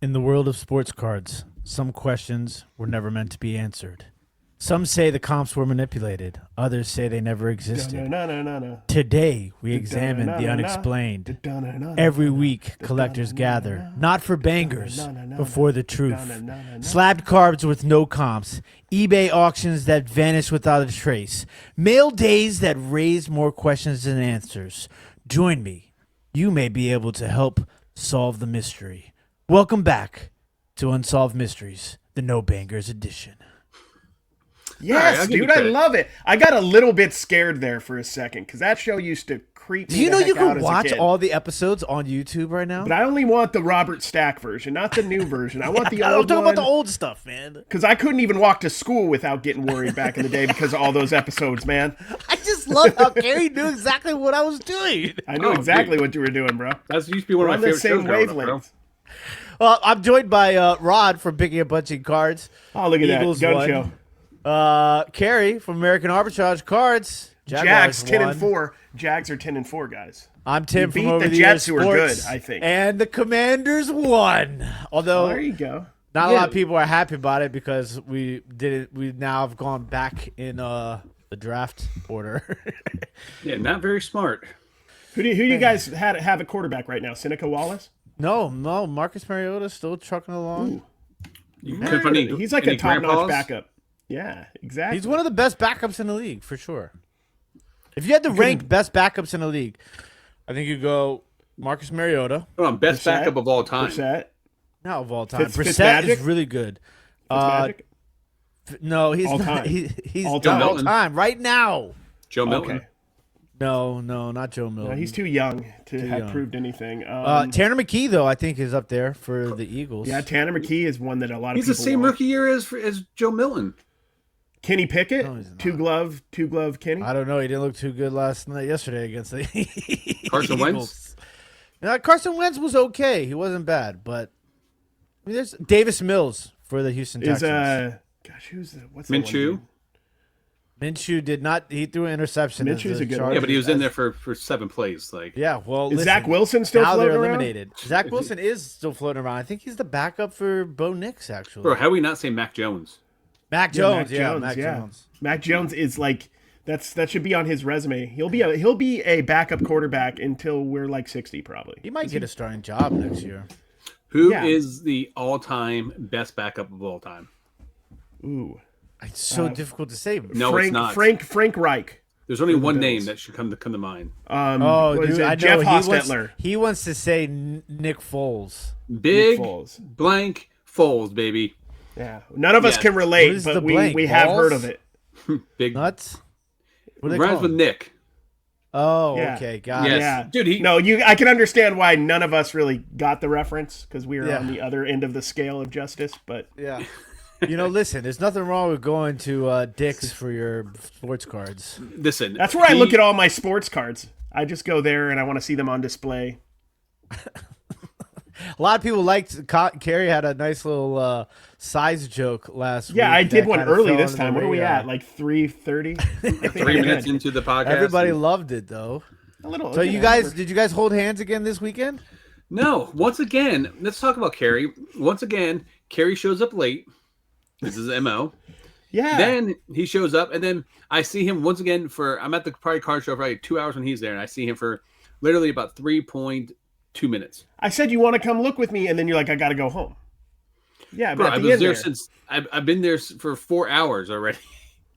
In the world of sports cards, some questions were never meant to be answered. Some say the comps were manipulated. Others say they never existed. Today, we examine the unexplained. Every week, collectors gather, not for bangers, but for the truth. Slabbed cards with no comps. eBay auctions that vanish without a trace. Mail days that raise more questions than answers. Join me. You may be able to help solve the mystery. Welcome back to Unsolved Mysteries, the No Bangers edition. Yes, right, dude, I love it. I got a little bit scared there for a second because that show used to creep me. Do you know you can watch all the episodes on YouTube right now? But I only want the Robert Stack version, not the new version. I want the old one. I'm talking about the old stuff, man. Because I couldn't even walk to school without getting worried back in the day because of all those episodes, man. I just love how Cary knew exactly what I was doing. I knew exactly what you were doing, bro. That used to be one of my favorite shows growing up, bro. Well, I'm joined by Rod from Picking a Bunch of Cards. Oh, look at Eagles that. Gun won. show. Cary from American Arbitrage Cards. Jags 10-4. Jags are 10-4, guys. I'm Tim beat from Over the Jets, who are good, I think. And the Commanders won. Although there you go. Not a lot of people are happy about it because we did it. We now have gone back in the draft order. Yeah, not very smart. Who do you guys have a quarterback right now? Seneca Wallace? No, Marcus Mariota's still trucking along. He's like a top-notch backup. Yeah, exactly. He's one of the best backups in the league, for sure. If you had to rank best backups in the league, I think you go Marcus Mariota. Hold on, best backup of all time. Brissett. Not of all time. Fitzmagic? Brissett is really good. No, he's all not. Time. He's all time. Right now. Joe Milton. Okay. No, not Joe Milton. No, he's too young to have proved anything. Tanner McKee, though, I think is up there for the Eagles. Yeah, Tanner McKee is one that a lot of people He's the same rookie year as Joe Milton. Kenny Pickett, two glove Kenny. I don't know. He didn't look too good yesterday against the Carson Wentz. Carson Wentz was okay. He wasn't bad, but I mean, there's Davis Mills for the Houston Texans. What's Minshew? Minshew did not. He threw an interception. Minshew's a good one. Yeah, but he was in there for 7 plays. Is Zach Wilson still floating they're around? Eliminated. Zach Wilson is still floating around. I think he's the backup for Bo Nix, actually. Bro, how do we not say Mac Jones? Mac Jones. Mac Jones is like that should be on his resume. He'll be a backup quarterback until we're like 60 probably. He might get a starting job next year. Who is the all-time best backup of all time? Ooh. It's so difficult to say. No, it's not. Frank Reich. There's only one name that should come to mind. I know. Jeff Hostetler. He wants to say Nick Foles. Big blank Foles, baby. Yeah. None of us can relate, but we have heard of it. Big nuts. What do they call him? With Nick. Oh, yeah. Okay, got it. Yeah, dude. I can understand why none of us really got the reference because we were on the other end of the scale of justice. But yeah. Listen, there's nothing wrong with going to Dick's for your sports cards. Listen. That's where I look at all my sports cards. I just go there and I want to see them on display. A lot of people liked Cary had a nice little size joke last week. Yeah, I did one early this time. What are we at? Like 3:30? 3 minutes into the podcast. Everybody loved it, though. A little. So did you guys hold hands again this weekend? No. Once again, let's talk about Cary. Once again, Cary shows up late. This is MO. Yeah. Then he shows up, and then I see him once again I'm at the Pride Card Show for like 2 hours when he's there, and I see him for literally about 3.2 minutes. I said, you want to come look with me, and then you're like, I got to go home. Yeah, but I've been there for 4 hours already.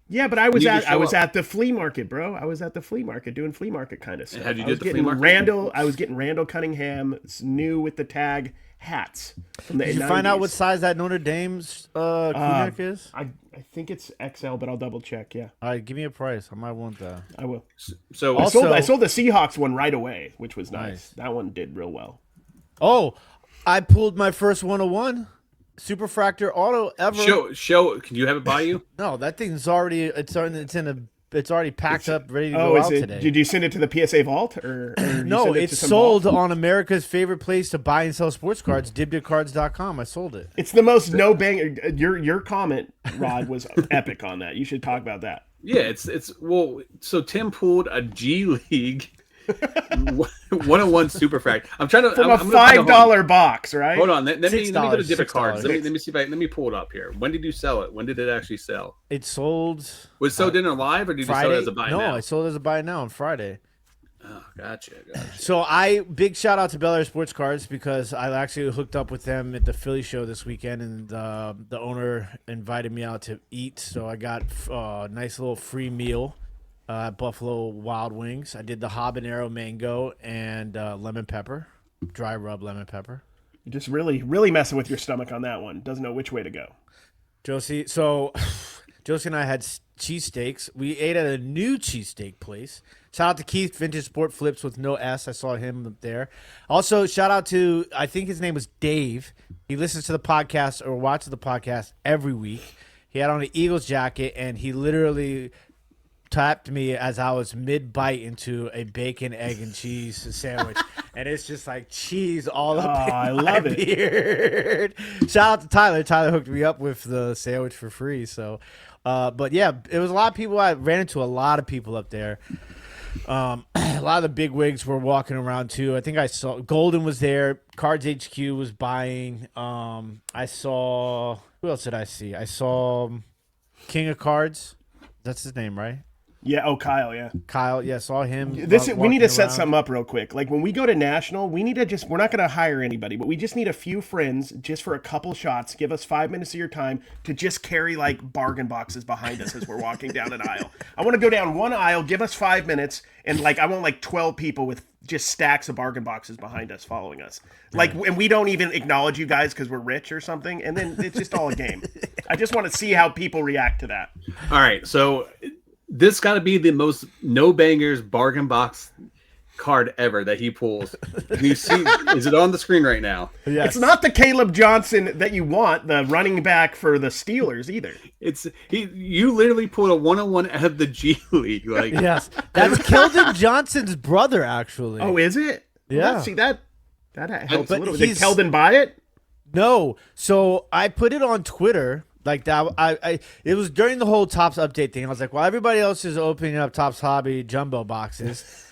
Yeah, but I was at the flea market, bro. I was at the flea market doing flea market kind of stuff. How'd you do at the flea market? I was getting Randall Cunningham's new with the tag hats from the Did 90s. you find out what size that Notre Dame's crew neck is? I think it's XL, but I'll double check. Yeah. All right, give me a price. I might want that. I will. So I sold the Seahawks one right away, which was nice. That one did real well. Oh, I pulled my first 101 superfractor auto ever. Show. Can you have it by you? No, that thing's already it's already packed up, ready to go out today. Did you send it to the PSA vault or no? It's sold on America's favorite place to buy and sell sports cards, dibditcards.com. I sold it. It's the most no bang. Your comment, Rod, was epic on that. You should talk about that. Yeah, it's well. So Tim pulled a G League 101 superfractor. I'm trying to from I'm a $5 box, right? Hold on, let me $6, go to Dibdit Cards. $6. Let me see let me pull it up here. When did you sell it? When did it actually sell? It sold. Was it sold in live, or did Friday? you sell it as a buy No, now? I sold it as a buy now on Friday. Oh, gotcha. So big shout out to Bel Air Sports Cards because I actually hooked up with them at the Philly show this weekend, and the owner invited me out to eat. So I got a nice little free meal at Buffalo Wild Wings. I did the habanero mango and lemon pepper, dry rub lemon pepper. You're just really messing with your stomach on that one. Doesn't know which way to go. Josie and I had cheesesteaks. We ate at a new cheesesteak place. Shout out to Keith, Vintage Sport Flips with no S. I saw him up there. Also, shout out to, I think his name was Dave. He listens to the podcast or watches the podcast every week. He had on an Eagles jacket, and he literally tapped me as I was mid-bite into a bacon, egg, and cheese sandwich. And it's just like cheese all up in I my love it. beard. Shout out to Tyler. Tyler hooked me up with the sandwich for free. So, but yeah, it was a lot of people. I ran into a lot of people up there. A lot of the big wigs were walking around too. I think I saw Golden was there. Cards HQ was buying. I saw, who else did I see? I saw King of Cards. That's his name, right? Yeah. Oh, Kyle. Yeah. Kyle. Yeah, saw him. We need to set around. something up real quick. Like when we go to National, we need to we're not going to hire anybody, but we just need a few friends just for a couple shots. Give us 5 minutes of your time to just carry like bargain boxes behind us as we're walking down an aisle. I want to go down one aisle, give us 5 minutes, and like I want like 12 people with just stacks of bargain boxes behind us following us. Like, and we don't even acknowledge you guys because we're rich or something, and then it's just all a game. I just want to see how people react to that. All right, so this got to be the most no bangers bargain box card ever that he pulls. Can you see? Is it on the screen right now? Yes. It's not the Caleb Johnson that you want, the running back for the Steelers either. You literally pulled a 101 out of the G League. Like, Yes, that's Keldon Johnson's brother, actually. Oh, is it? Yeah. Well, see that helps But a little. Did he's- Keldon buy it? No, so I put it on Twitter like that. It was during the whole Topps update thing. I was like, well, everybody else is opening up Topps Hobby jumbo boxes.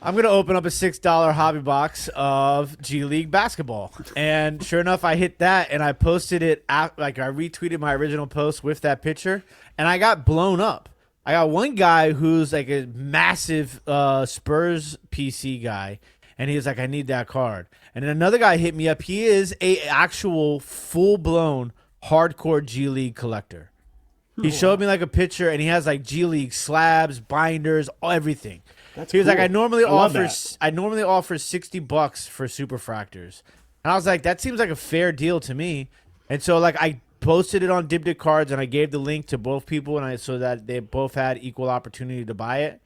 I'm gonna open up a $6 hobby box of G League basketball, and sure enough, I hit that, and I posted it I retweeted my original post with that picture, and I got blown up. I got one guy who's like a massive Spurs PC guy, and he was like, I need that card. And then another guy hit me up. He is a actual full-blown hardcore G League collector. He showed me like a picture, and he has like G League slabs, binders, everything. That's He was like, cool. I normally love offer $60 for superfractors. And I was like, that seems like a fair deal to me. And so like I posted it on Dibdit Cards, and I gave the link to both people, and so that they both had equal opportunity to buy it.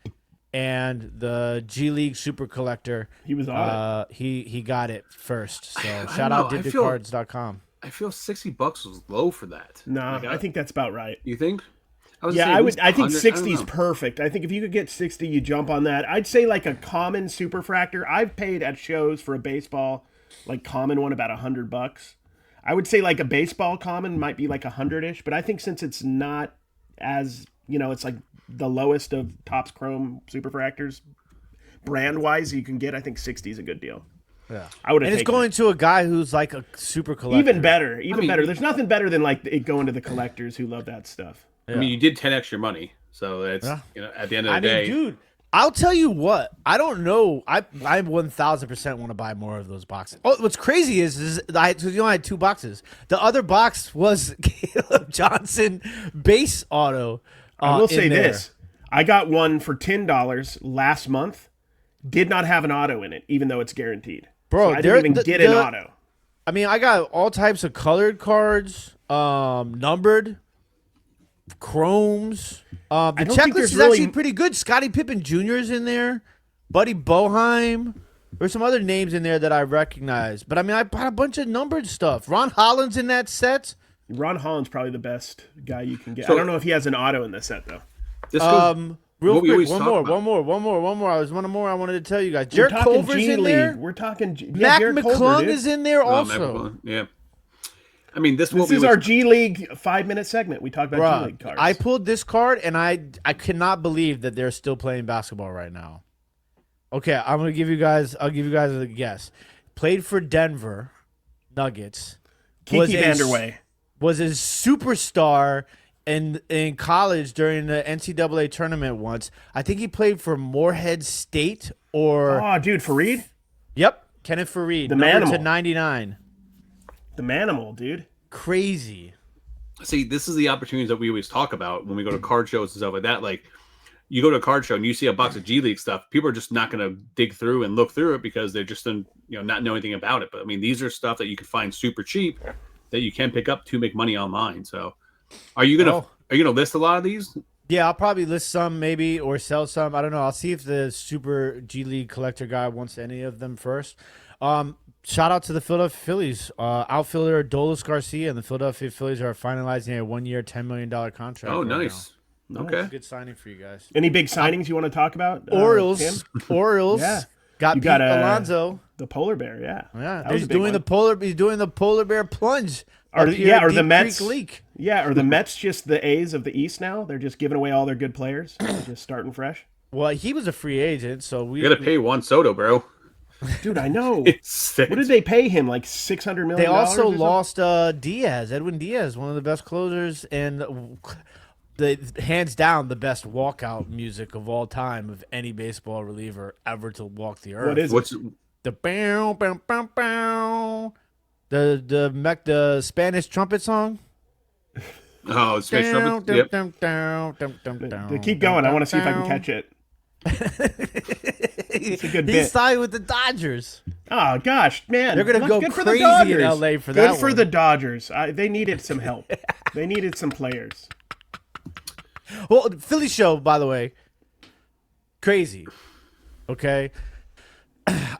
And the G League super collector, He was on it. he got it first. So I shout don't out know. dibditcards.com. I feel $60 was low for that. No, Like, I think that's about right. You think? Yeah, I think 60 is is perfect. I think if you could get 60, you jump on that. I'd say like a common superfractor. I've paid at shows for a baseball, like common one, about $100. I would say like a baseball common might be like 100-ish, but I think since it's not as, it's like the lowest of Topps Chrome superfractors, brand-wise you can get, I think 60 is a good deal. Yeah. I would have And it's going to a guy who's like a super collector. even better, mean- better. There's nothing better than like it going to the collectors who love that stuff. I mean, you did 10x your money, so it's Yeah. at the end of the day. dude, I'll tell you what. I don't know. I 1,000% want to buy more of those boxes. Oh, what's crazy is I only had 2 boxes. The other box was Caleb Johnson base auto. I will say in there. this: I got one for $10 last month. Did not have an auto in it, even though it's guaranteed. Bro, So I didn't even get an auto. I mean, I got all types of colored cards, numbered, chromes. The don't think checklist there's is really- actually pretty good. Scottie Pippen Jr. is in there. Buddy Boeheim. There's some other names in there that I recognize. But, I mean, I bought a bunch of numbered stuff. Ron Holland's in that set. Ron Holland's probably the best guy you can get. So- I don't know if he has an auto in this set though. This goes, Real what we quick, always one talk more. There's one more I wanted to tell you guys. We're Jared talking Culver's G in League. there. We're talking Mac Jared Culver, McClung dude. is in there Oh, also. yeah. I mean, this This is our G League 5-minute segment. We talk about G Bruh, League cards. I pulled this card, and I cannot believe that they're still playing basketball right now. Okay, I'll give you guys a guess. Played for Denver Nuggets. Kiki Vanderway was a superstar in college during the NCAA tournament once. I think he played for Morehead State or dude, Fareed? Yep, Kenneth Fareed, the number Manimal. /99. The Manimal, dude. Crazy. See, this is the opportunities that we always talk about when we go to card shows and stuff like that. Like, you go to a card show and you see a box of G League stuff, people are just not going to dig through and look through it because they're just not know anything about it. But I mean, these are stuff that you can find super cheap that you can pick up to make money online. So, are you gonna list a lot of these? Yeah, I'll probably list some maybe or sell some. I don't know. I'll see if the Super G League collector guy wants any of them first. Shout out to the Philadelphia Phillies. Outfielder Dolis Garcia and the Philadelphia Phillies are finalizing a 1-year, $10 million contract. Oh, right nice. now. Okay. That's a good signing for you guys. Any big signings you want to talk about? Orioles. Yeah. Got You Pete got, Alonso. The polar bear, yeah. Yeah, That was he's a big doing one. he's doing the polar bear plunge. Or up here at the Deep Mets. Creek Leak. Yeah, or the Mets just the A's of the East now. They're just giving away all their good players. They're just starting fresh. Well, he was a free agent, so we You got to pay Juan Soto, bro. Dude, I know. It's What did they pay him? Like $600 million? They also or lost Diaz, Edwin Diaz, one of the best closers and the hands down the best walkout music of all time of any baseball reliever ever to walk the earth. What is What's the bow, bow, bow, bow. The Spanish trumpet song? oh, it's Spanish trumpet? Yep. it? Keep going. I want to see if I can catch it. It's a good He bit. signed with the Dodgers. Oh gosh, man! They're gonna go good for crazy the Dodgers. in LA for good that for one. the Dodgers. They needed some help. They needed some players. Well, Philly show, by the way, crazy. Okay,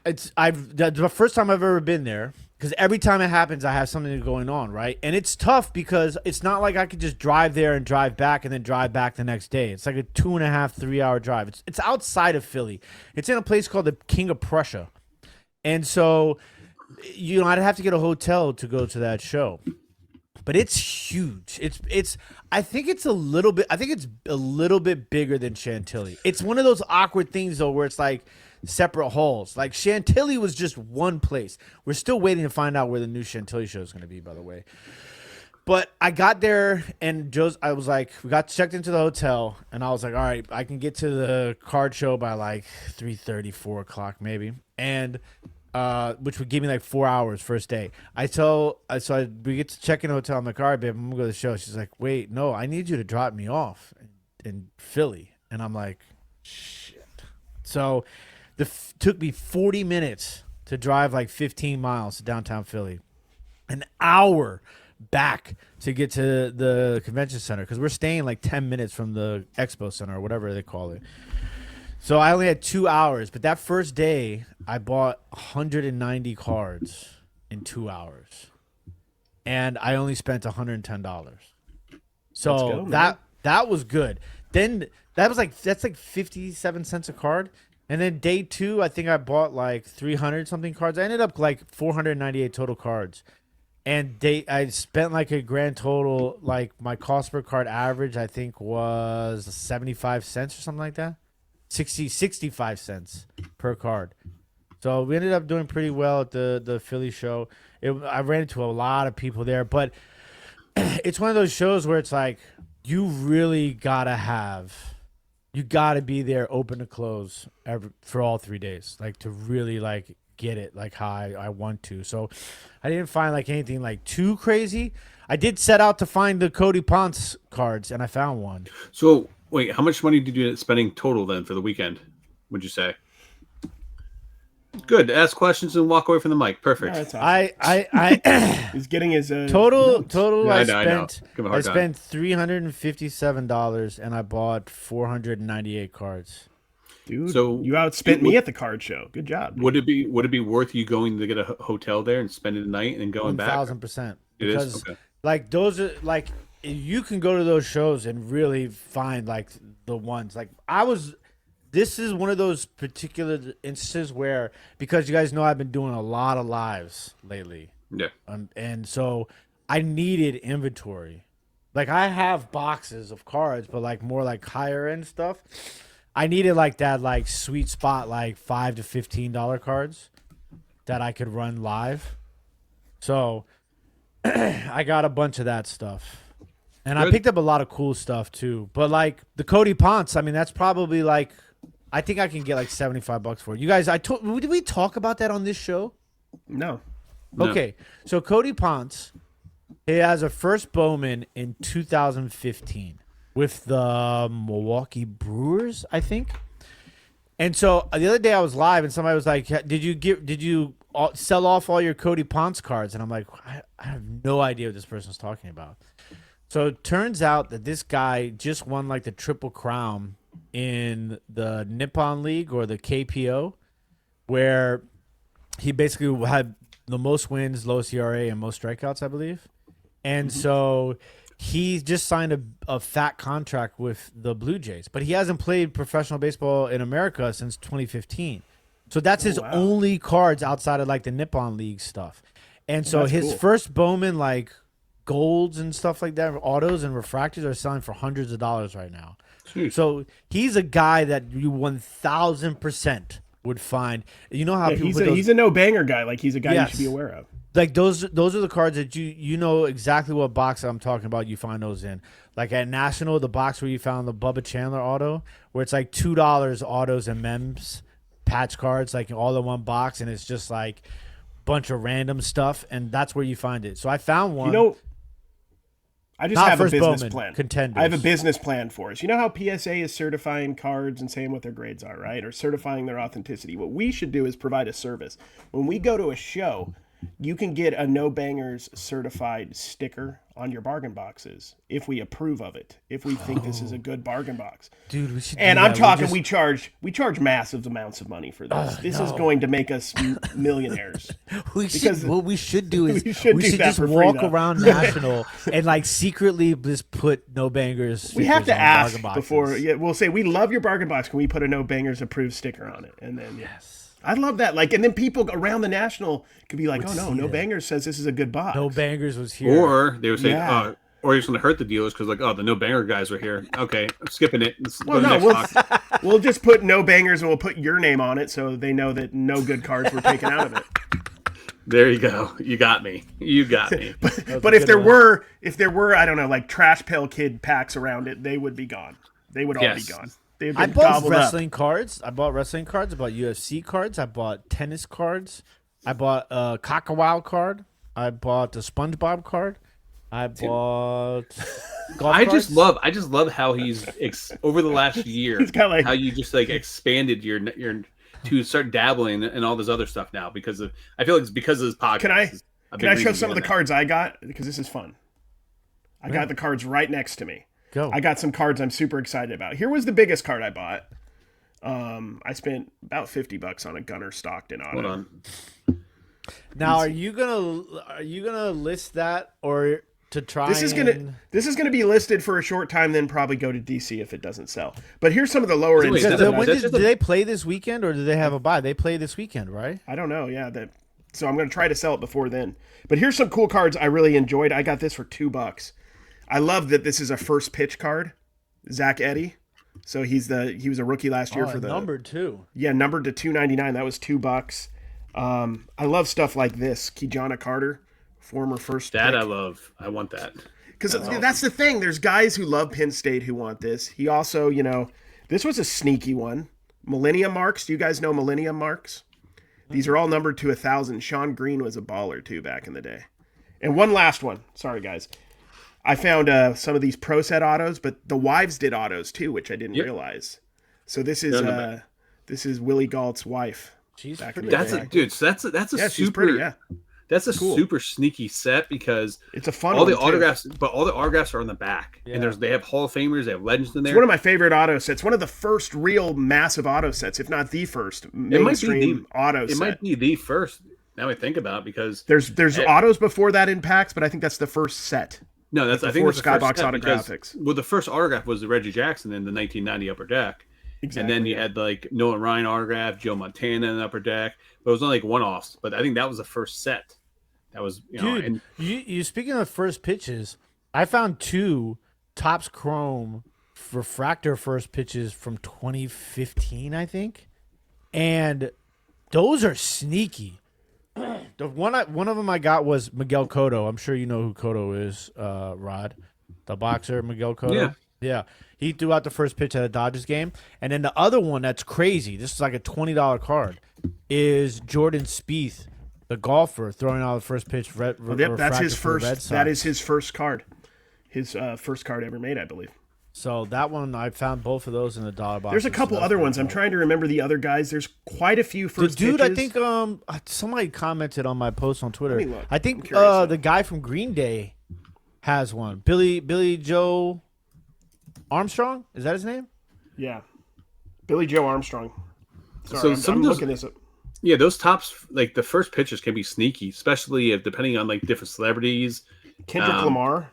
it's that's the first time I've ever been there because every time it happens, I have something going on, right? And it's tough because it's not like I could just drive there and drive back and then drive back the next day. It's like a 2.5, 3 hour drive. It's outside of Philly. It's in a place called the King of Prussia, and so I'd have to get a hotel to go to that show. But it's huge. I think it's a little bit bigger than Chantilly. It's one of those awkward things though where it's like separate halls. Like Chantilly was just one place. We're still waiting to find out where the new Chantilly show is going to be, by the way. But I got there and I was like, we got checked into the hotel and I was like, all right, I can get to the card show by like 3:30, 4 o'clock maybe. And which would give me like 4 hours first day. We get to check in the hotel. I'm like, all right, babe, I'm gonna go to the show. She's like, wait, no, I need you to drop me off in Philly. And I'm like, shit. So took me 40 minutes to drive like 15 miles to downtown Philly. An hour back to get to the convention center because we're staying like 10 minutes from the expo center or whatever they call it. So I only had 2 hours, but that first day I bought 190 cards in 2 hours, and I only spent $110. So that was good. Then that's like 57 cents a card, and then day two I think I bought like 300 something cards. I ended up like 498 total cards, and I spent like a grand total. Like my cost per card average I think was 75 cents or something like that. 65 cents per card. So we ended up doing pretty well at the Philly show. I ran into a lot of people there, but it's one of those shows where it's like you really gotta be there open to close for all 3 days, like to really like get it like how I want to. So I didn't find like anything like too crazy. I did set out to find the Cody Ponce cards, and I found one. So wait, how much money did you end up spending total then for the weekend, would you say? Good. Ask questions and walk away from the mic. Perfect. Yeah, that's awesome. I He's getting his total. Yeah, I know. I spent $357 and I bought 498 cards. Dude, So you outspent me at the card show. Good job. Would it be worth you going to get a hotel there and spending the night and then going back? 1,000%. It is? Because Okay. like those are like you can go to those shows and really find like the ones like this is one of those particular instances where, because you guys know I've been doing a lot of lives lately. Yeah. And so I needed inventory. Like I have boxes of cards, but like more like higher end stuff. I needed like that like sweet spot, like $5 to $15 cards that I could run live. So I got a bunch of that stuff. And I picked up a lot of cool stuff too. But like the Cody Ponce, I mean, that's probably like, I think I can get like $75 for it. You guys, did we talk about that on this show? No. Okay. So Cody Ponce, he has a first Bowman in 2015 with the Milwaukee Brewers, I think. And so the other day I was live and somebody was like, did you sell off all your Cody Ponce cards? And I'm like, I have no idea what this person's talking about. So it turns out that this guy just won like the Triple Crown in the Nippon League or the KPO, where he basically had the most wins, lowest ERA, and most strikeouts, I believe. And so he just signed a fat contract with the Blue Jays, but he hasn't played professional baseball in America since 2015. So that's his only cards outside of like the Nippon League stuff. And so his first Bowman, like golds and stuff like that, autos and refractors are selling for hundreds of dollars right now. Jeez. So he's a guy that you 1000% would find. You know how people he's a no banger guy. Like he's a guy you should be aware of. Like those are the cards that you know exactly what box I'm talking about. You find those in, like at National, the box where you found the Bubba Chandler auto, where it's like $2 autos and mems patch cards, like all in one box, and it's just like a bunch of random stuff, and that's where you find it. So I found one. You know, I just have a business plan. Contenders. I have a business plan for us. You know how PSA is certifying cards and saying what their grades are, right? Or certifying their authenticity. What we should do is provide a service. When we go to a show, you can get a No Bangers certified sticker on your bargain boxes if we approve of it. If we think this is a good bargain box, dude. We should. And I'm talking, we charge massive amounts of money for this. This is going to make us millionaires. What we should do is we should just walk around National and like secretly just put No Bangers. We have to ask before. Yeah, we'll say we love your bargain box. Can we put a No Bangers approved sticker on it? And then I love that. Like, and then people around the National could be like, No Bangers says this is a good box. No Bangers was here. Or they would say, or it's going to hurt the dealers because, like, the No Banger guys are here. Okay, I'm skipping it. We'll just put No Bangers and we'll put your name on it so they know that no good cards were taken out of it. There you go. You got me. But if there were, I don't know, like Trash Pail Kid packs around it, they would be gone. They would all be gone. I bought wrestling cards. I bought UFC cards. I bought tennis cards. I bought a Cock-a-Wow card. I bought a SpongeBob card. I bought golf cards. I just love how he's over the last year. He's got how you just like expanded your to start dabbling in all this other stuff now because I feel like it's because of his podcast. Can I show some of the cards I got because this is fun? I got the cards right next to me. Go. I got some cards I'm super excited about. Here was the biggest card I bought. I spent about $50 on a Gunnar Stockton auto. Hold on. Now, are you gonna list that or to try? This is gonna be listed for a short time, then probably go to DC if it doesn't sell. But here's some of the lower end stuff. Do they play this weekend or do they have a bye? They play this weekend, right? I don't know. Yeah, so I'm gonna try to sell it before then. But here's some cool cards I really enjoyed. I got this for $2. I love that this is a first pitch card, Zach Eddy. So he was a rookie last year for the numbered too. Yeah, numbered to $2.99. That was $2. I love stuff like this. Kijana Carter, former first. That pick. I love. I want that. Because that's the thing. There's guys who love Penn State who want this. He also, this was a sneaky one. Millennium Marks. Do you guys know Millennium Marks? These are all numbered to 1,000. Sean Green was a baller too back in the day. And one last one. Sorry, guys. I found some of these Pro Set autos, but the wives did autos too, which I didn't realize. So this is Willie Galt's wife. She's pretty. That's a super. That's a super sneaky set because it's a fun. All the autographs are on the back, and they have Hall of Famers, they have legends in there. It's one of my favorite auto sets. One of the first real massive auto sets, if not the first mainstream auto set. It might be the first. Now I think about it because there's autos before that in packs, but I think that's the first set. No, I think that's Skybox Autographics. Well, the first autograph was the Reggie Jackson in the 1990 Upper Deck. Exactly. And then you had like Nolan Ryan autograph, Joe Montana in the Upper Deck. But it was only like one-offs. But I think that was the first set. That was, Dude, and you speaking of first pitches, I found 2 Topps Chrome refractor first pitches from 2015, I think, and those are sneaky. The one of them I got was Miguel Cotto. I'm sure you know who Cotto is, Rod, the boxer Miguel Cotto. Yeah. He threw out the first pitch at a Dodgers game, and then the other one that's crazy. This is like a $20 card. Is Jordan Spieth, the golfer, throwing out the first pitch? That's his first. That is his first card. His first card ever made, I believe. So that one, I found both of those in the dollar box. There's a couple other ones. I'm trying to remember the other guys. There's quite a few first pitches. I think somebody commented on my post on Twitter. Let me look. I think the guy from Green Day has one. Billy Joe Armstrong? Is that his name? Yeah. Billy Joe Armstrong. Sorry, I'm looking this up. Yeah, those tops, like the first pitches can be sneaky, especially if depending on like different celebrities. Kendrick Lamar.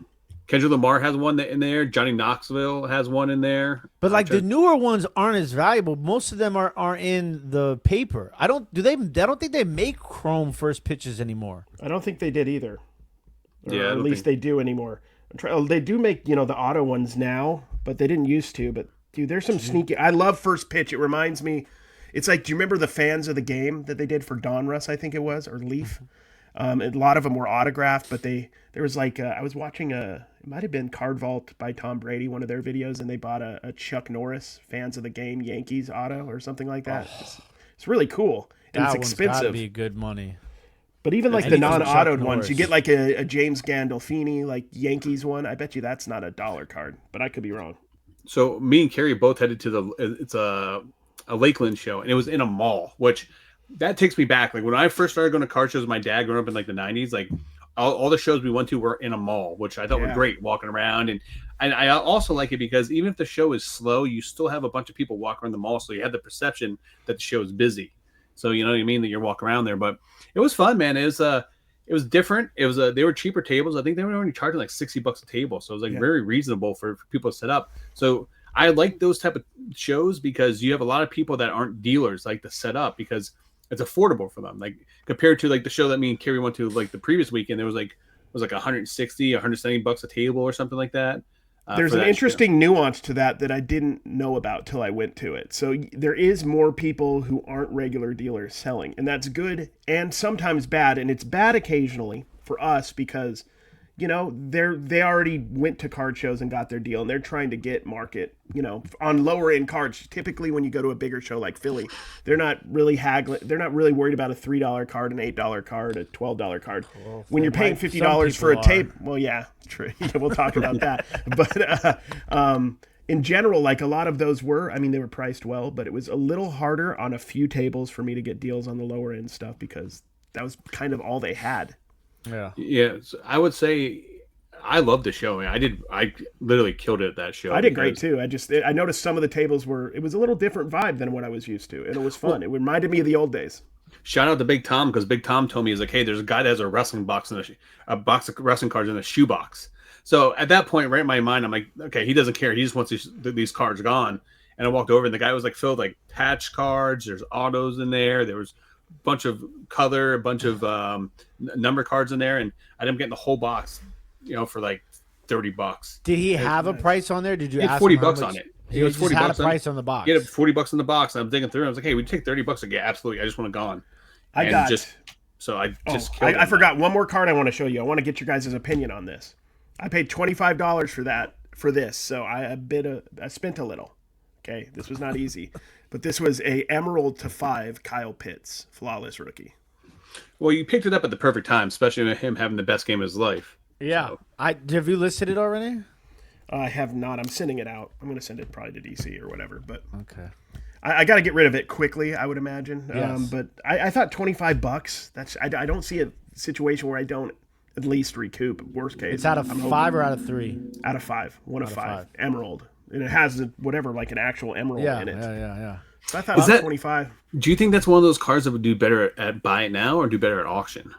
Kendrick Lamar has one in there. Johnny Knoxville has one in there. But like the newer ones aren't as valuable. Most of them are in the paper. I don't think they make chrome first pitches anymore. I don't think they did either. Or at least they do anymore. They do make, the auto ones now, but they didn't used to. But dude, there's some sneaky. I love first pitch. It reminds me. It's like, do you remember the fans of the game that they did for Donruss, I think it was, or Leaf? A lot of them were autographed, but there was like, I was watching it might have been Card Vault by Tom Brady, one of their videos, and they bought a Chuck Norris fans of the game Yankees auto or something like that. It's really cool. And it's expensive. That one's gotta be good money. But even like the non-autoed ones, you get like a James Gandolfini, like Yankees one. I bet you that's not a dollar card, but I could be wrong. So me and Cary both headed to it's a Lakeland show, and it was in a mall, which that takes me back. Like when I first started going to card shows with my dad growing up in like the 90s, like all the shows we went to were in a mall, which I thought were great, walking around. And I also like it because even if the show is slow, you still have a bunch of people walking around the mall. So you have the perception that the show is busy. So you know what I mean, that you're walking around there. But it was fun, man. It was different. It was they were cheaper tables. I think they were only charging like $60 a table. So it was like very reasonable for people to set up. So I like those type of shows because you have a lot of people that aren't dealers like to set up because it's affordable for them. Like compared to like the show that me and Cary went to like the previous weekend, it was like $160, $170 a table or something like that. There's an interesting nuance to that I didn't know about till I went to it. So there is more people who aren't regular dealers selling, and that's good and sometimes bad. And it's bad occasionally for us because, they already went to card shows and got their deal, and they're trying to get market, on lower end cards. Typically, when you go to a bigger show like Philly, they're not really haggling. They're not really worried about a $3 card, an $8 card, a $12 card. Well, when you're paying $50 for a tape, well, yeah, true. We'll talk about that. But in general, like a lot of those they were priced well, but it was a little harder on a few tables for me to get deals on the lower end stuff because that was kind of all they had. Yeah. So I would say I loved the show. I literally killed it at that show. I did great too. I noticed some of the tables it was a little different vibe than what I was used to, and it was fun. It reminded me of the old days. Shout out to Big Tom because Big Tom told me, he's like, hey, there's a guy that has a wrestling box and a box of wrestling cards in a shoebox. So at that point, right in my mind, I'm like, okay, he doesn't care. He just wants these cards gone. And I walked over, and the guy was like filled like patch cards. There's autos in there. There was bunch of color, a bunch of number cards in there, and I ended up getting the whole box, for like $30. Did he have a price on there? Did you ask $40 on it? He was $40 had a price on the box. He had $40 in the box, and I'm thinking through. I was like, hey, would you take $30? Like, yeah, absolutely. I just want it gone. I forgot one more card I want to show you. I want to get your guys' opinion on this. I paid $25 for this, so I spent a little. Okay, this was not easy. But this was a Emerald to 5 Kyle Pitts, flawless rookie. Well, you picked it up at the perfect time, especially with him having the best game of his life. Yeah. So. Have you listed it already? I have not. I'm sending it out. I'm going to send it probably to DC or whatever. But okay. I got to get rid of it quickly, I would imagine. Yes. But I thought $25. I don't see a situation where I don't at least recoup. Worst case. It's out of 5 or out of 3? Out of 5. One of 5. Emerald. And it has like an actual emerald in it. Yeah. So I thought it was 25. Do you think that's one of those cards that would do better at buy it now or do better at auction?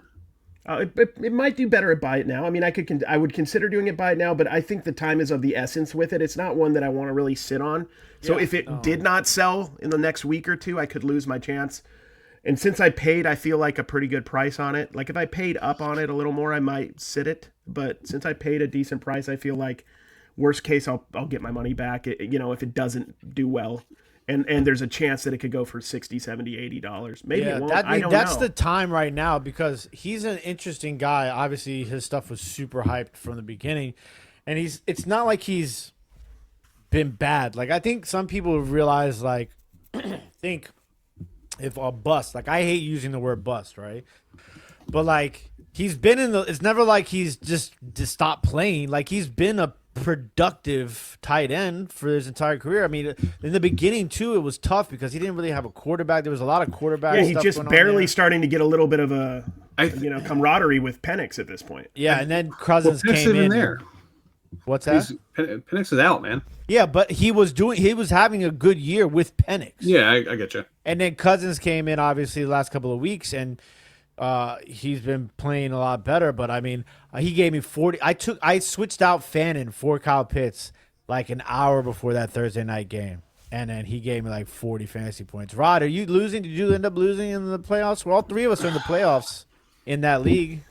It might do better at buy it now. I mean, I would consider doing it buy it now, but I think the time is of the essence with it. It's not one that I want to really sit on. So if it did not sell in the next week or two, I could lose my chance. And since I paid, I feel like a pretty good price on it. Like if I paid up on it a little more, I might sit it. But since I paid a decent price, I feel like Worst case, I'll get my money back, you know, if it doesn't do well. And there's a chance that it could go for $60, $70, $80. Maybe it won't. I don't that's know. the time right now because he's an interesting guy. Obviously, his stuff was super hyped from the beginning. And it's not like he's been bad. Like, I think some people realize, like, think if a bust, like, I hate using the word bust, right? But, like, he's been it's never like he's just stopped playing. Like, he's been a productive tight end for his entire career. I mean, in the beginning too, it was tough because he didn't really have a quarterback. There was a lot of quarterback. Yeah, he's just barely starting to get a little bit of a camaraderie with Penix at this point. Yeah, and then Cousins came in there. What's that? Penix is out, man. Yeah, but he was having a good year with Penix. Yeah, I get you. And then Cousins came in obviously the last couple of weeks and he's been playing a lot better, but I mean, he gave me 40. I switched out Fannin for Kyle Pitts like an hour before that Thursday night game, and then he gave me like 40 fantasy points. Rod, are you losing? Did you end up losing in the playoffs? Well, all three of us are in the playoffs in that league.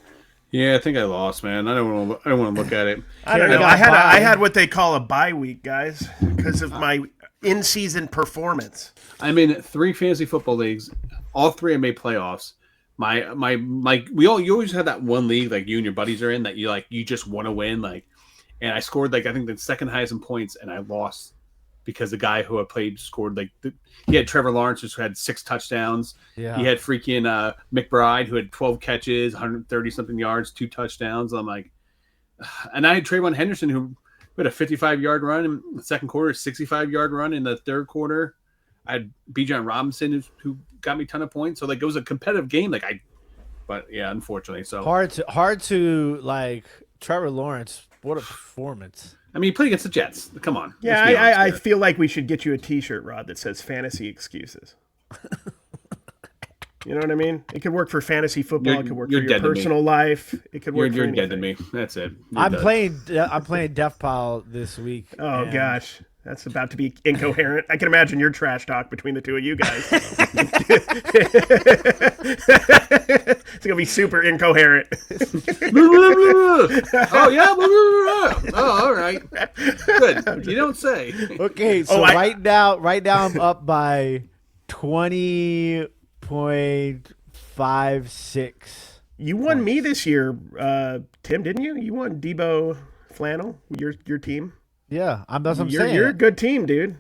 Yeah, I think I lost, man. I don't want to look at it. I don't know. I had what they call a bye week, guys, because of my in-season performance. I'm in 3 fantasy football leagues. All 3 I made playoffs. You always have that one league like you and your buddies are in that you just want to win, like, and I scored like I think the second highest in points and I lost because the guy who I played scored he had Trevor Lawrence who had 6 touchdowns. Yeah. He had freaking McBride who had 12 catches, 130 something yards, 2 touchdowns. I'm like, and I had Trayvon Henderson who had a 55-yard run in the second quarter, 65-yard run in the third quarter. I had Bijan Robinson who got me a ton of points. So like it was a competitive game. But yeah, unfortunately. So hard to like Trevor Lawrence. What a performance. I mean, he played against the Jets. Come on. Yeah, I feel like we should get you a T-shirt, Rod, that says fantasy excuses. You know what I mean? It could work for fantasy football. It could work for your personal life. It could work for anything. You're dead to me. That's it. I'm playing Death Pile this week. Oh, gosh. That's about to be incoherent. I can imagine your trash talk between the two of you guys. It's going to be super incoherent. Oh, yeah? Oh, all right. Good. You don't say. Okay, so right now I'm up by 20.56. You won me this year, Tim, didn't you? You won Debo Flannel, your team. Yeah, that's what I'm saying. You're a good team, dude.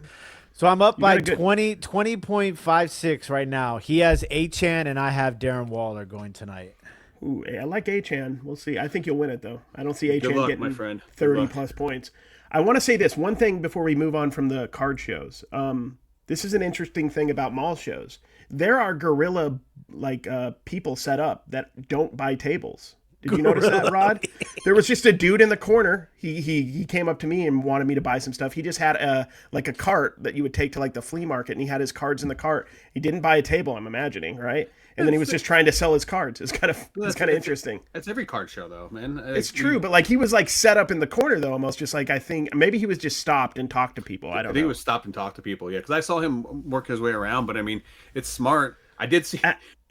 So I'm up by 20.56 right now. He has Achane, and I have Darren Waller going tonight. Ooh, I like Achane. We'll see. I think you'll win it, though. I don't see Achane getting my friend. 30-plus points. I want to say this. One thing before we move on from the card shows. This is an interesting thing about mall shows. There are guerrilla people set up that don't buy tables. Did you notice that, Rod? There was just a dude in the corner. He came up to me and wanted me to buy some stuff. He just had a cart that you would take to like the flea market, and he had his cards in the cart. He didn't buy a table, I'm imagining, right? And then he was just trying to sell his cards. It's kind of interesting. That's every card show, though, man. It's true, but like he was like set up in the corner, though, almost just like I think maybe he was just stopped and talked to people. I don't know. He was stopped and talked to people, yeah, because I saw him work his way around. But I mean, it's smart. I did see.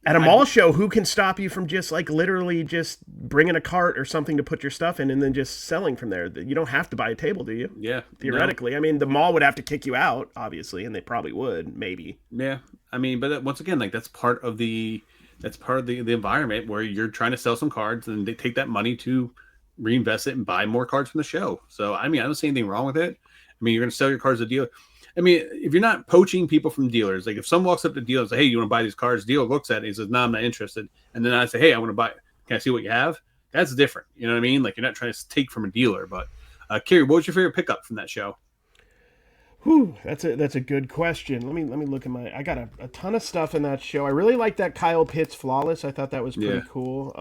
At a mall show, who can stop you from just like literally just bringing a cart or something to put your stuff in and then just selling from there? You don't have to buy a table, do you? Yeah. Theoretically. No. I mean, the mall would have to kick you out, obviously, and they probably would, maybe. Yeah. I mean, but once again, like that's part of the environment where you're trying to sell some cards and they take that money to reinvest it and buy more cards from the show. So, I mean, I don't see anything wrong with it. I mean, you're going to sell your cards to a dealer. I mean, if you're not poaching people from dealers, like if someone walks up to dealers and says, hey, you want to buy these cards? Dealer looks at it and he says, no, I'm not interested. And then I say, hey, I want to buy. Can I see what you have? That's different. You know what I mean? Like you're not trying to take from a dealer. But Cary, what was your favorite pickup from that show? Whew, that's a good question. Let me look at I got a ton of stuff in that show. I really like that Kyle Pitts Flawless. I thought that was pretty cool.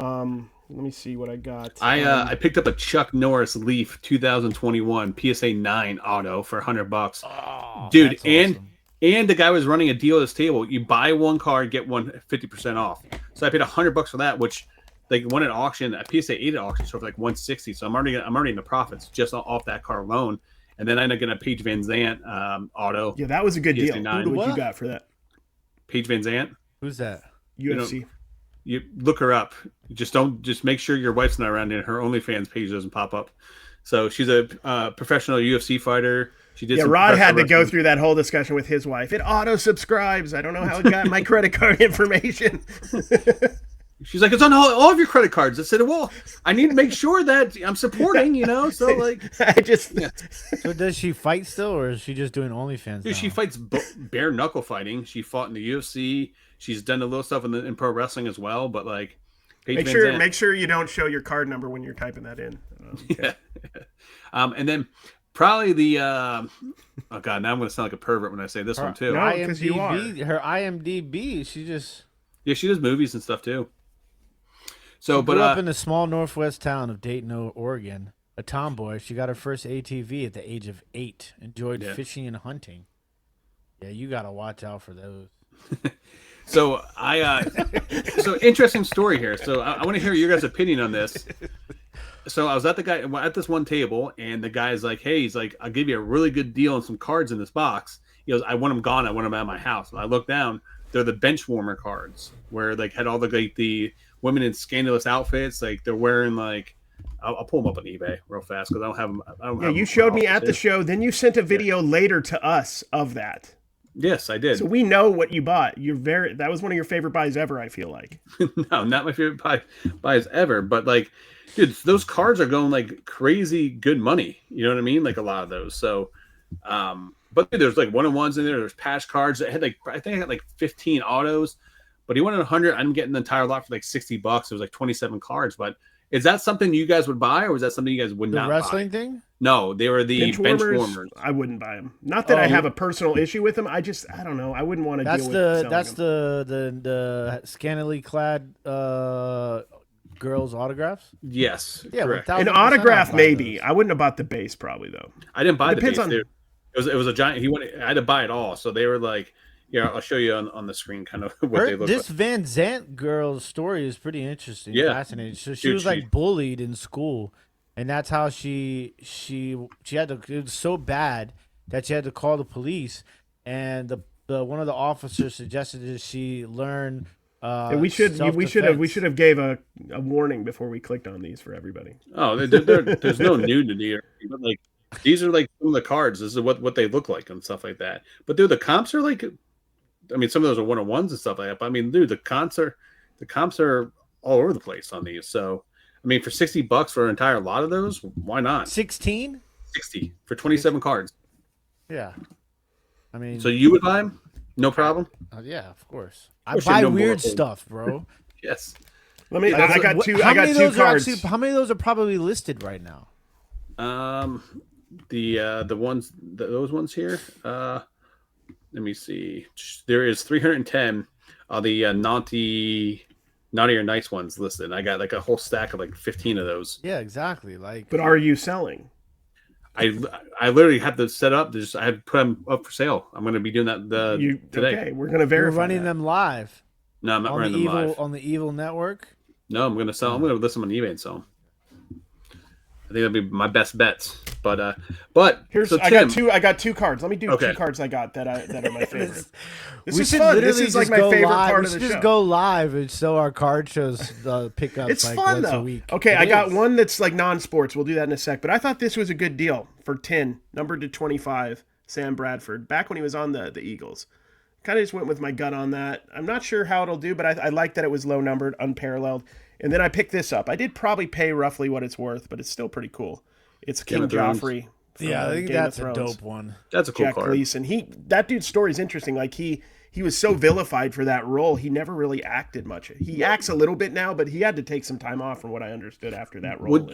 Let me see what I got. I picked up a Chuck Norris Leaf 2021 PSA 9 auto for $100. Oh, dude, awesome. And the guy was running a deal at his table. You buy one card, get one 50% off. So I paid $100 for that, which like one at auction, a PSA 8 at auction, so for like $160. So I'm already in the profits just off that card alone. And then I ended up getting a Paige Van Zandt auto. Yeah, that was a good PSA deal. 9. Who would you got for that? Paige Van Zandt. Who's that? UFC. You look her up. Just make sure your wife's not around and her OnlyFans page doesn't pop up. So she's a professional UFC fighter. She did. Yeah, some Rod had to professional go wrestling. through that whole discussion with his wife. It auto subscribes. I don't know how it got my credit card information. She's like, it's on all of your credit cards. I said, well, I need to make sure that I'm supporting, So like, I just So does she fight still, or is she just doing OnlyFans? dude, she fights bare knuckle fighting. She fought in the UFC. She's done a little stuff in pro wrestling as well. But like, make sure you don't show your card number when you're typing that in. Okay. Yeah. And then probably the oh god, now I'm gonna sound like a pervert when I say this one too. No, 'cause you IMDb, her IMDb, she just She does movies and stuff too. So, grew up in the small northwest town of Dayton, Oregon. A tomboy, she got her first ATV at the age of 8. Enjoyed fishing and hunting. Yeah, you gotta watch out for those. So so interesting story here. So I want to hear your guys' opinion on this. So I was at this one table, and the guy's like, "Hey, he's like, I'll give you a really good deal on some cards in this box." He goes, "I want them gone. I want them at my house." And I look down; they're the Benchwarmer cards, where like had all the women in scandalous outfits, like they're wearing like. I'll pull them up on eBay real fast because I don't have them. Yeah, you showed me at the show. Then you sent a video later to us of that. Yes, I did. So we know what you bought. That was one of your favorite buys ever, I feel like. No, not my favorite buys ever. But like, dude, those cards are going like crazy good money. You know what I mean? Like a lot of those. So, but dude, there's like 1-on-1s in there. There's patch cards that had I think I had like 15 autos, but he wanted 100. I'm getting the entire lot for like $60. It was like 27 cards. But is that something you guys would buy, or was that something you guys would not buy? The wrestling thing? No, they were the Benchwarmers. I wouldn't buy them. Not that I have a personal issue with them. I don't know. I wouldn't want to deal with That's them. the scantily clad girls' autographs? Yes, yeah, correct. An autograph, maybe. I wouldn't have bought the base, probably, though. I didn't buy the base. on... It was a giant. I had to buy it all. So they were like, yeah, I'll show you on the screen kind of what they look this like. Van Zant girl's story is pretty interesting, fascinating. So she was like bullied in school, and that's how she had to. It was so bad that she had to call the police, and the one of the officers suggested that she learn. We should have gave a warning before we clicked on these for everybody. Oh, there's no nudity, but like these are like some of the cards. This is what they look like and stuff like that. But dude, the comps are like. I mean, some of those are 1-on-1s and stuff like that. But I mean, dude, the comps are all over the place on these. So, I mean, for $60 for an entire lot of those, why not? 16? 60 for 27 cards. Yeah, I mean, so you would buy them? No problem. Yeah, of course. I buy weird stuff, bro. Yes. I got two cards. How many of those are probably listed right now? Those ones here. Let me see. There is 310 of the naughty or nice ones listed. I got like a whole stack of like 15 of those. Yeah, exactly. But are you selling? I literally had to set up. I had to put them up for sale. I'm going to be doing that today. Okay, we're going to verify. You're running them live. No, I'm not running them live on the Evil Network. No, I'm going to sell. I'm going to list them on eBay and sell them. I think that'll be my best bets. But here's so I got two cards. Let me do 2 cards I got that are my favorite. This is fun. This is like my favorite part of the show. Just go live and show our card shows pickups. It's like fun once though. A week. Okay, I got one that's like non-sports. We'll do that in a sec. But I thought this was a good deal for 10, numbered to 25. Sam Bradford, back when he was on the Eagles. Kind of just went with my gut on that. I'm not sure how it'll do, but I like that it was low numbered, unparalleled. And then I picked this up. I did probably pay roughly what it's worth, but it's still pretty cool. It's King Joffrey. Yeah, I think that's a dope one. That's a cool Jack card. Gleason. That dude's story is interesting. Like he was so vilified for that role, he never really acted much. He acts a little bit now, but he had to take some time off from what I understood after that role.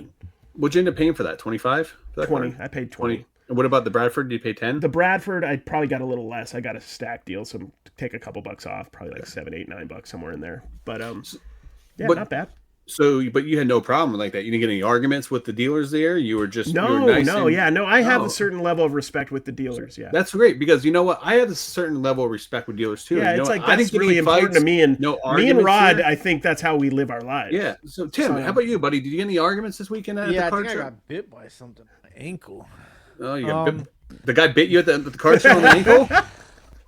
What'd you end up paying for that? 25? 20. I paid 20. And what about the Bradford? Did you pay 10? The Bradford, I probably got a little less. I got a stack deal, so take a couple bucks off, probably like $7, $8, $9 somewhere in there. But not bad. So, but you had no problem like that. You didn't get any arguments with the dealers there. You were just I have a certain level of respect with the dealers. Yeah, that's great because you know what, I have a certain level of respect with dealers too. Yeah, you it's know, like that's really important to me and me and Rod. I think that's how we live our lives. Yeah. So Tim, how about you, buddy? Did you get any arguments this weekend at the card show? I got bit by something on my ankle. Oh, you got bit. The guy bit you at the card show on the ankle.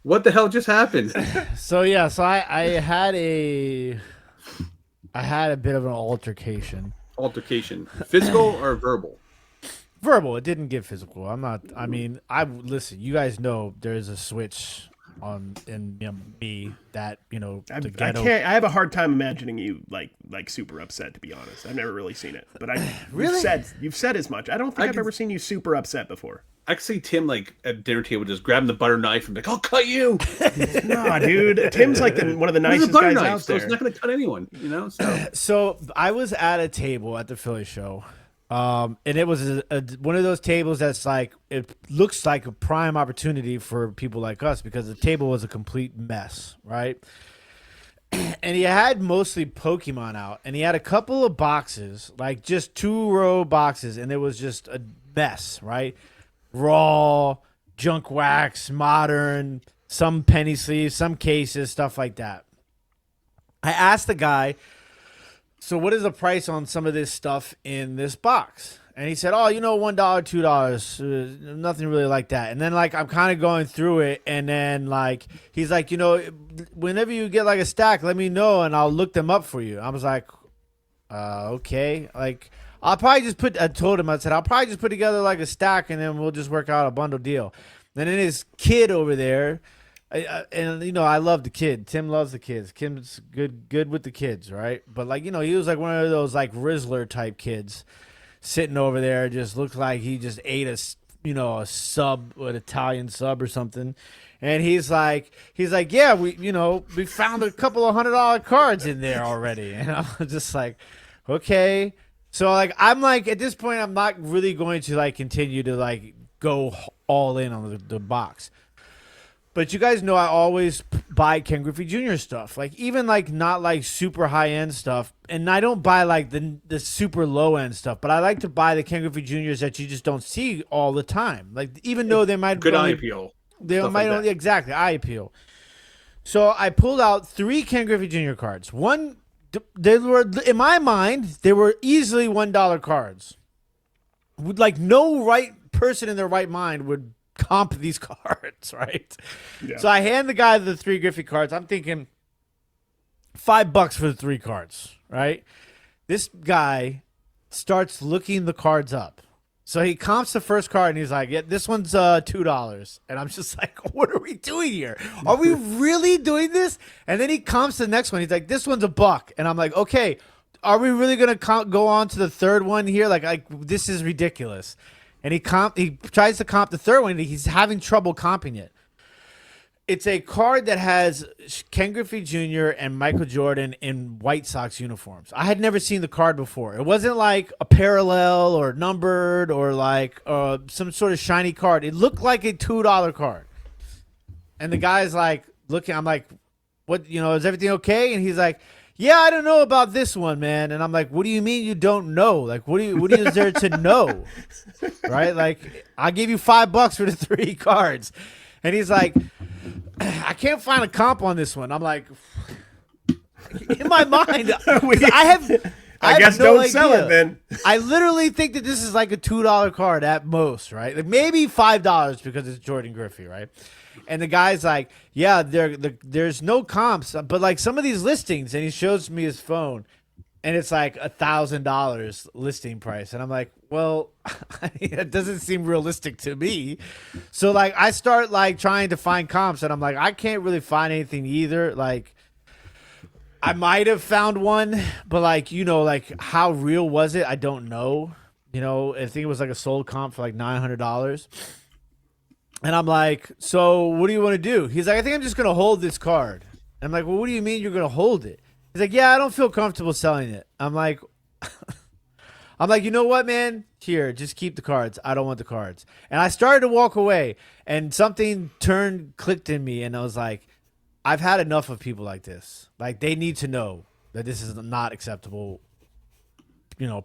What the hell just happened? So I had a bit of an altercation. Physical or verbal? Verbal. It didn't get physical. I'm not. I mean, listen. You guys know there's a switch in me that I the ghetto. can't. I have a hard time imagining you like super upset. To be honest, I've never really seen it. But Really? you've said as much. I don't think I've ever seen you super upset before. I could see Tim like at dinner table just grabbing the butter knife and be like, "I'll cut you." No, dude. Tim's like one of the There's nicest a butter guys knife, out so there. it's not going to cut anyone. So So I was at a table at the Philly show, and it was one of those tables that's like it looks like a prime opportunity for people like us because the table was a complete mess, right? And he had mostly Pokemon out, and he had a couple of boxes, like just 2-row boxes, and it was just a mess, right? Raw, junk wax, modern, some penny sleeves, some cases, stuff like that. I asked the guy, so what is the price on some of this stuff in this box? And he said, oh, $1, $2, nothing really like that. And then like I'm kind of going through it, and then like he's like, whenever you get like a stack, let me know and I'll look them up for you. I was like, okay, like I'll probably just I told him, I said, I'll probably just put together like a stack and then we'll just work out a bundle deal. And then his kid over there, I love the kid. Tim loves the kids. Kim's good with the kids, right? But like, he was like one of those like Rizzler type kids sitting over there, just looked like he just ate a sub, an Italian sub or something. And he's like, yeah, we found a couple of $100 cards in there already. And I was just like, okay. So like I'm like at this point I'm not really going to like continue to like go all in on the box. But you guys know I always buy Ken Griffey Jr. stuff, like even like not like super high end stuff, and I don't buy like the super low end stuff. But I like to buy the Ken Griffey Jr.'s that you just don't see all the time. Like even though they might good eye appeal, they might only exactly eye appeal. So I pulled out 3 Ken Griffey Jr. cards. One. They were, in my mind, they were easily $1 cards. Like no right person in their right mind would comp these cards, right? Yeah. So I hand the guy the 3 Griffey cards. I'm thinking $5 for the 3 cards, right? This guy starts looking the cards up. So he comps the first card and he's like, yeah, this one's $2. And I'm just like, what are we doing here? Are we really doing this? And then he comps the next one. He's like, this one's $1. And I'm like, okay, are we really going to go on to the third one here? Like this is ridiculous. And he tries to comp the third one. And he's having trouble comping it. It's a card that has Ken Griffey Jr. and Michael Jordan in White Sox uniforms. I had never seen the card before. It wasn't like a parallel or numbered or like some sort of shiny card. It looked like a $2 card. And the guy's like looking. I'm like, what? Is everything okay? And he's like, yeah, I don't know about this one, man. And I'm like, what do you mean you don't know? Like, what is there to know? Right? Like, I gave you $5 for the 3 cards. And he's like, I can't find a comp on this one. I'm like, in my mind, I guess no don't idea. sell it then. I literally think that this is like a $2 card at most, right? Like maybe $5 because it's Jordan Griffey, right? And the guy's like, yeah, there's no comps, but like some of these listings, and he shows me his phone, and it's like $1,000 listing price, and I'm like, well, that doesn't seem realistic to me. So like I start like trying to find comps, and I'm like, I can't really find anything either. Like I might have found one, but like like how real was it? I don't know. I think it was like a sold comp for like $900. And I'm like, so what do you want to do? He's like, I think I'm just going to hold this card. And I'm like, well, what do you mean you're going to hold it? He's like, yeah, I don't feel comfortable selling it. I'm like, you know what, man? Here, just keep the cards. I don't want the cards. And I started to walk away, and something clicked in me, and I was like, I've had enough of people like this. Like, they need to know that this is not acceptable,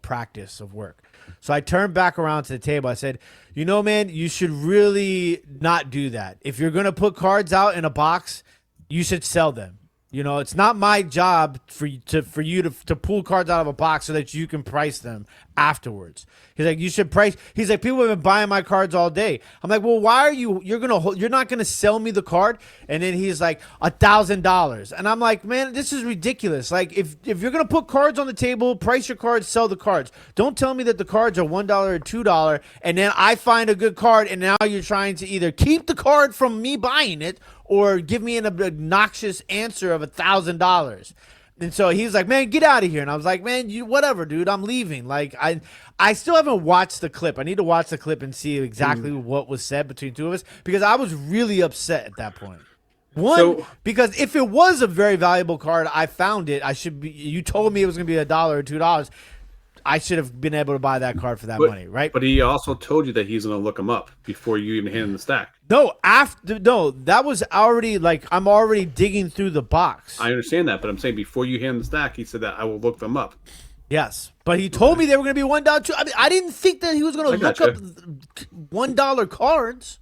practice of work. So I turned back around to the table. I said, man, you should really not do that. If you're going to put cards out in a box, you should sell them. You know, it's not my job for you to pull cards out of a box so that you can price them afterwards. He's like, you should price. He's like, people have been buying my cards all day. I'm like, well, why are you? You're not gonna sell me the card? And then he's like, $1,000. And I'm like, man, this is ridiculous. Like, if you're gonna put cards on the table, price your cards, sell the cards. Don't tell me that the cards are $1 or $2, and then I find a good card, and now you're trying to either keep the card from me buying it or give me an obnoxious answer of $1,000. And so he's like, man, get out of here. And I was like, man, you whatever, dude, I'm leaving. Like, I still haven't watched the clip. I need to watch the clip and see exactly what was said between two of us, because I was really upset at that point. Because if it was a very valuable card, I found it. You told me it was going to be $1 or $2. I should have been able to buy that card for that money, right? But he also told you that he's going to look him up before you even hand him the stack. No, that was already like, I'm already digging through the box. I understand that, but I'm saying before you hand him the stack, he said that I will look them up. Yes, but he told me they were going to be $1, $2. I mean, I didn't think that he was going to look up $1 cards,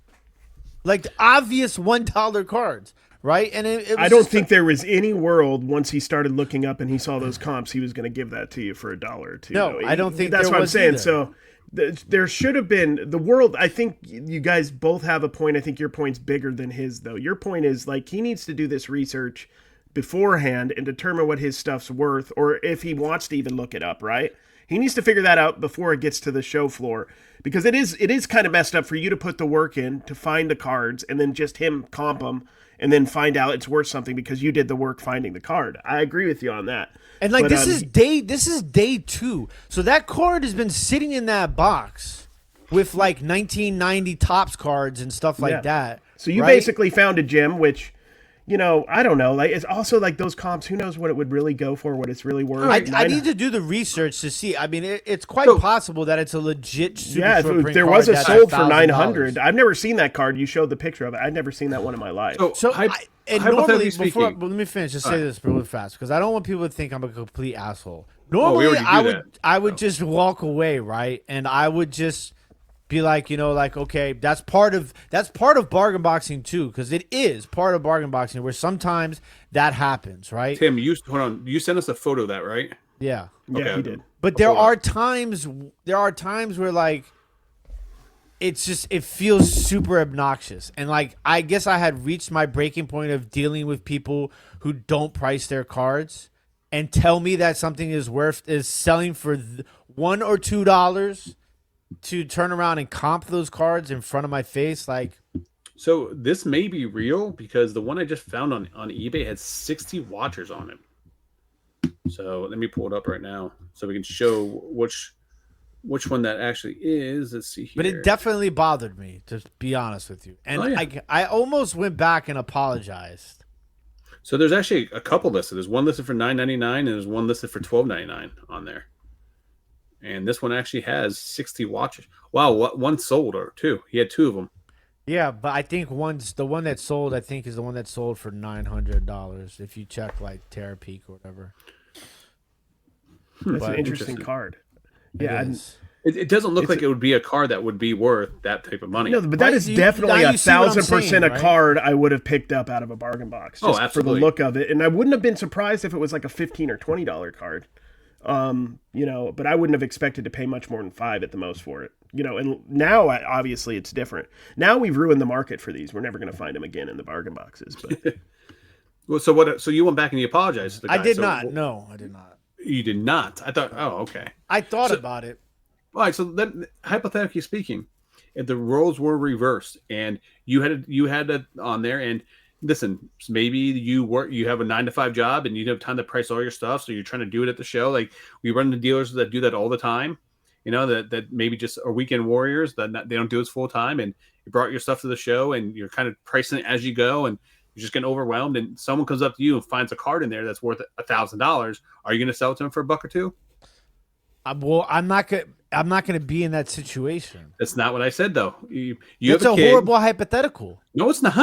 like the obvious $1 cards. Right, and I don't think there was any world once he started looking up and he saw those comps, he was going to give that to you for $1 or $2. No, I don't think that's there what was I'm saying. Either. So there should have been the world. I think you guys both have a point. I think your point's bigger than his, though. Your point is like he needs to do this research beforehand and determine what his stuff's worth, or if he wants to even look it up. Right, he needs to figure that out before it gets to the show floor, because it is kind of messed up for you to put the work in to find the cards and then just him comp them and then find out it's worth something because you did the work finding the card. I agree with you on that. And like, this is day 2. So that card has been sitting in that box with like 1990 Topps cards and stuff like that. So you basically found a gem, which, you know, I don't know. Like, it's also like those comps. Who knows what it would really go for? What it's really worth? I need to do the research to see. I mean, it's quite possible that it's a legit super short print there card was a sold for $900. $900. I've never seen that card. You showed the picture of it. I've never seen that one in my life. And normally, let me finish. Just say this really fast, because I don't want people to think I'm a complete asshole. Normally, I would just walk away, right, and I would just be like, you know, like, okay, that's part of bargain boxing too, because it is part of bargain boxing where sometimes that happens, right? Tim, hold on. You sent us a photo of that, right? Yeah. Okay. Yeah, he did. But there are times where like it feels super obnoxious, and like I guess I had reached my breaking point of dealing with people who don't price their cards and tell me that something is selling for $1 or $2. To turn around and comp those cards in front of my face, like. So this may be real, because the one I just found on eBay had 60 watchers on it. So let me pull it up right now so we can show which one that actually is. Let's see here. But it definitely bothered me, to be honest with you, and I almost went back and apologized. So there's actually a couple listed. There's one listed for $9.99 and there's one listed for $12.99 on there. And this one actually has 60 watches. Wow, one sold or two. He had 2 of them. Yeah, but I think the one that sold, I think, is the one that sold for $900 if you check like Terra Peak or whatever. That's an interesting card. Yeah, it doesn't look like it would be a card that would be worth that type of money. No, but that is definitely 1,000% a card I would have picked up out of a bargain box. Just absolutely. For the look of it. And I wouldn't have been surprised if it was like a $15 or $20 card. You know, but I wouldn't have expected to pay much more than $5 at the most for it. You know, and now obviously it's different. Now we've ruined the market for these. We're never going to find them again in the bargain boxes. But well, so what? So you went back and you apologized to the guy. I did not. No, I did not. You did not. I thought. Oh, okay. I thought about it. All right. So then, hypothetically speaking, if the roles were reversed and you had it on there, and listen, maybe you have a 9-to-5 job and you don't have time to price all your stuff, so you're trying to do it at the show. Like we run into dealers that do that all the time. You know, that maybe just are weekend warriors that they don't do this full time, and you brought your stuff to the show and you're kind of pricing it as you go, and you're just getting overwhelmed, and someone comes up to you and finds a card in there that's worth $1,000. Are you going to sell it to them for $1 or $2? Well, I'm not gonna be in that situation. That's not what I said, though. It's a horrible hypothetical. No, it's not.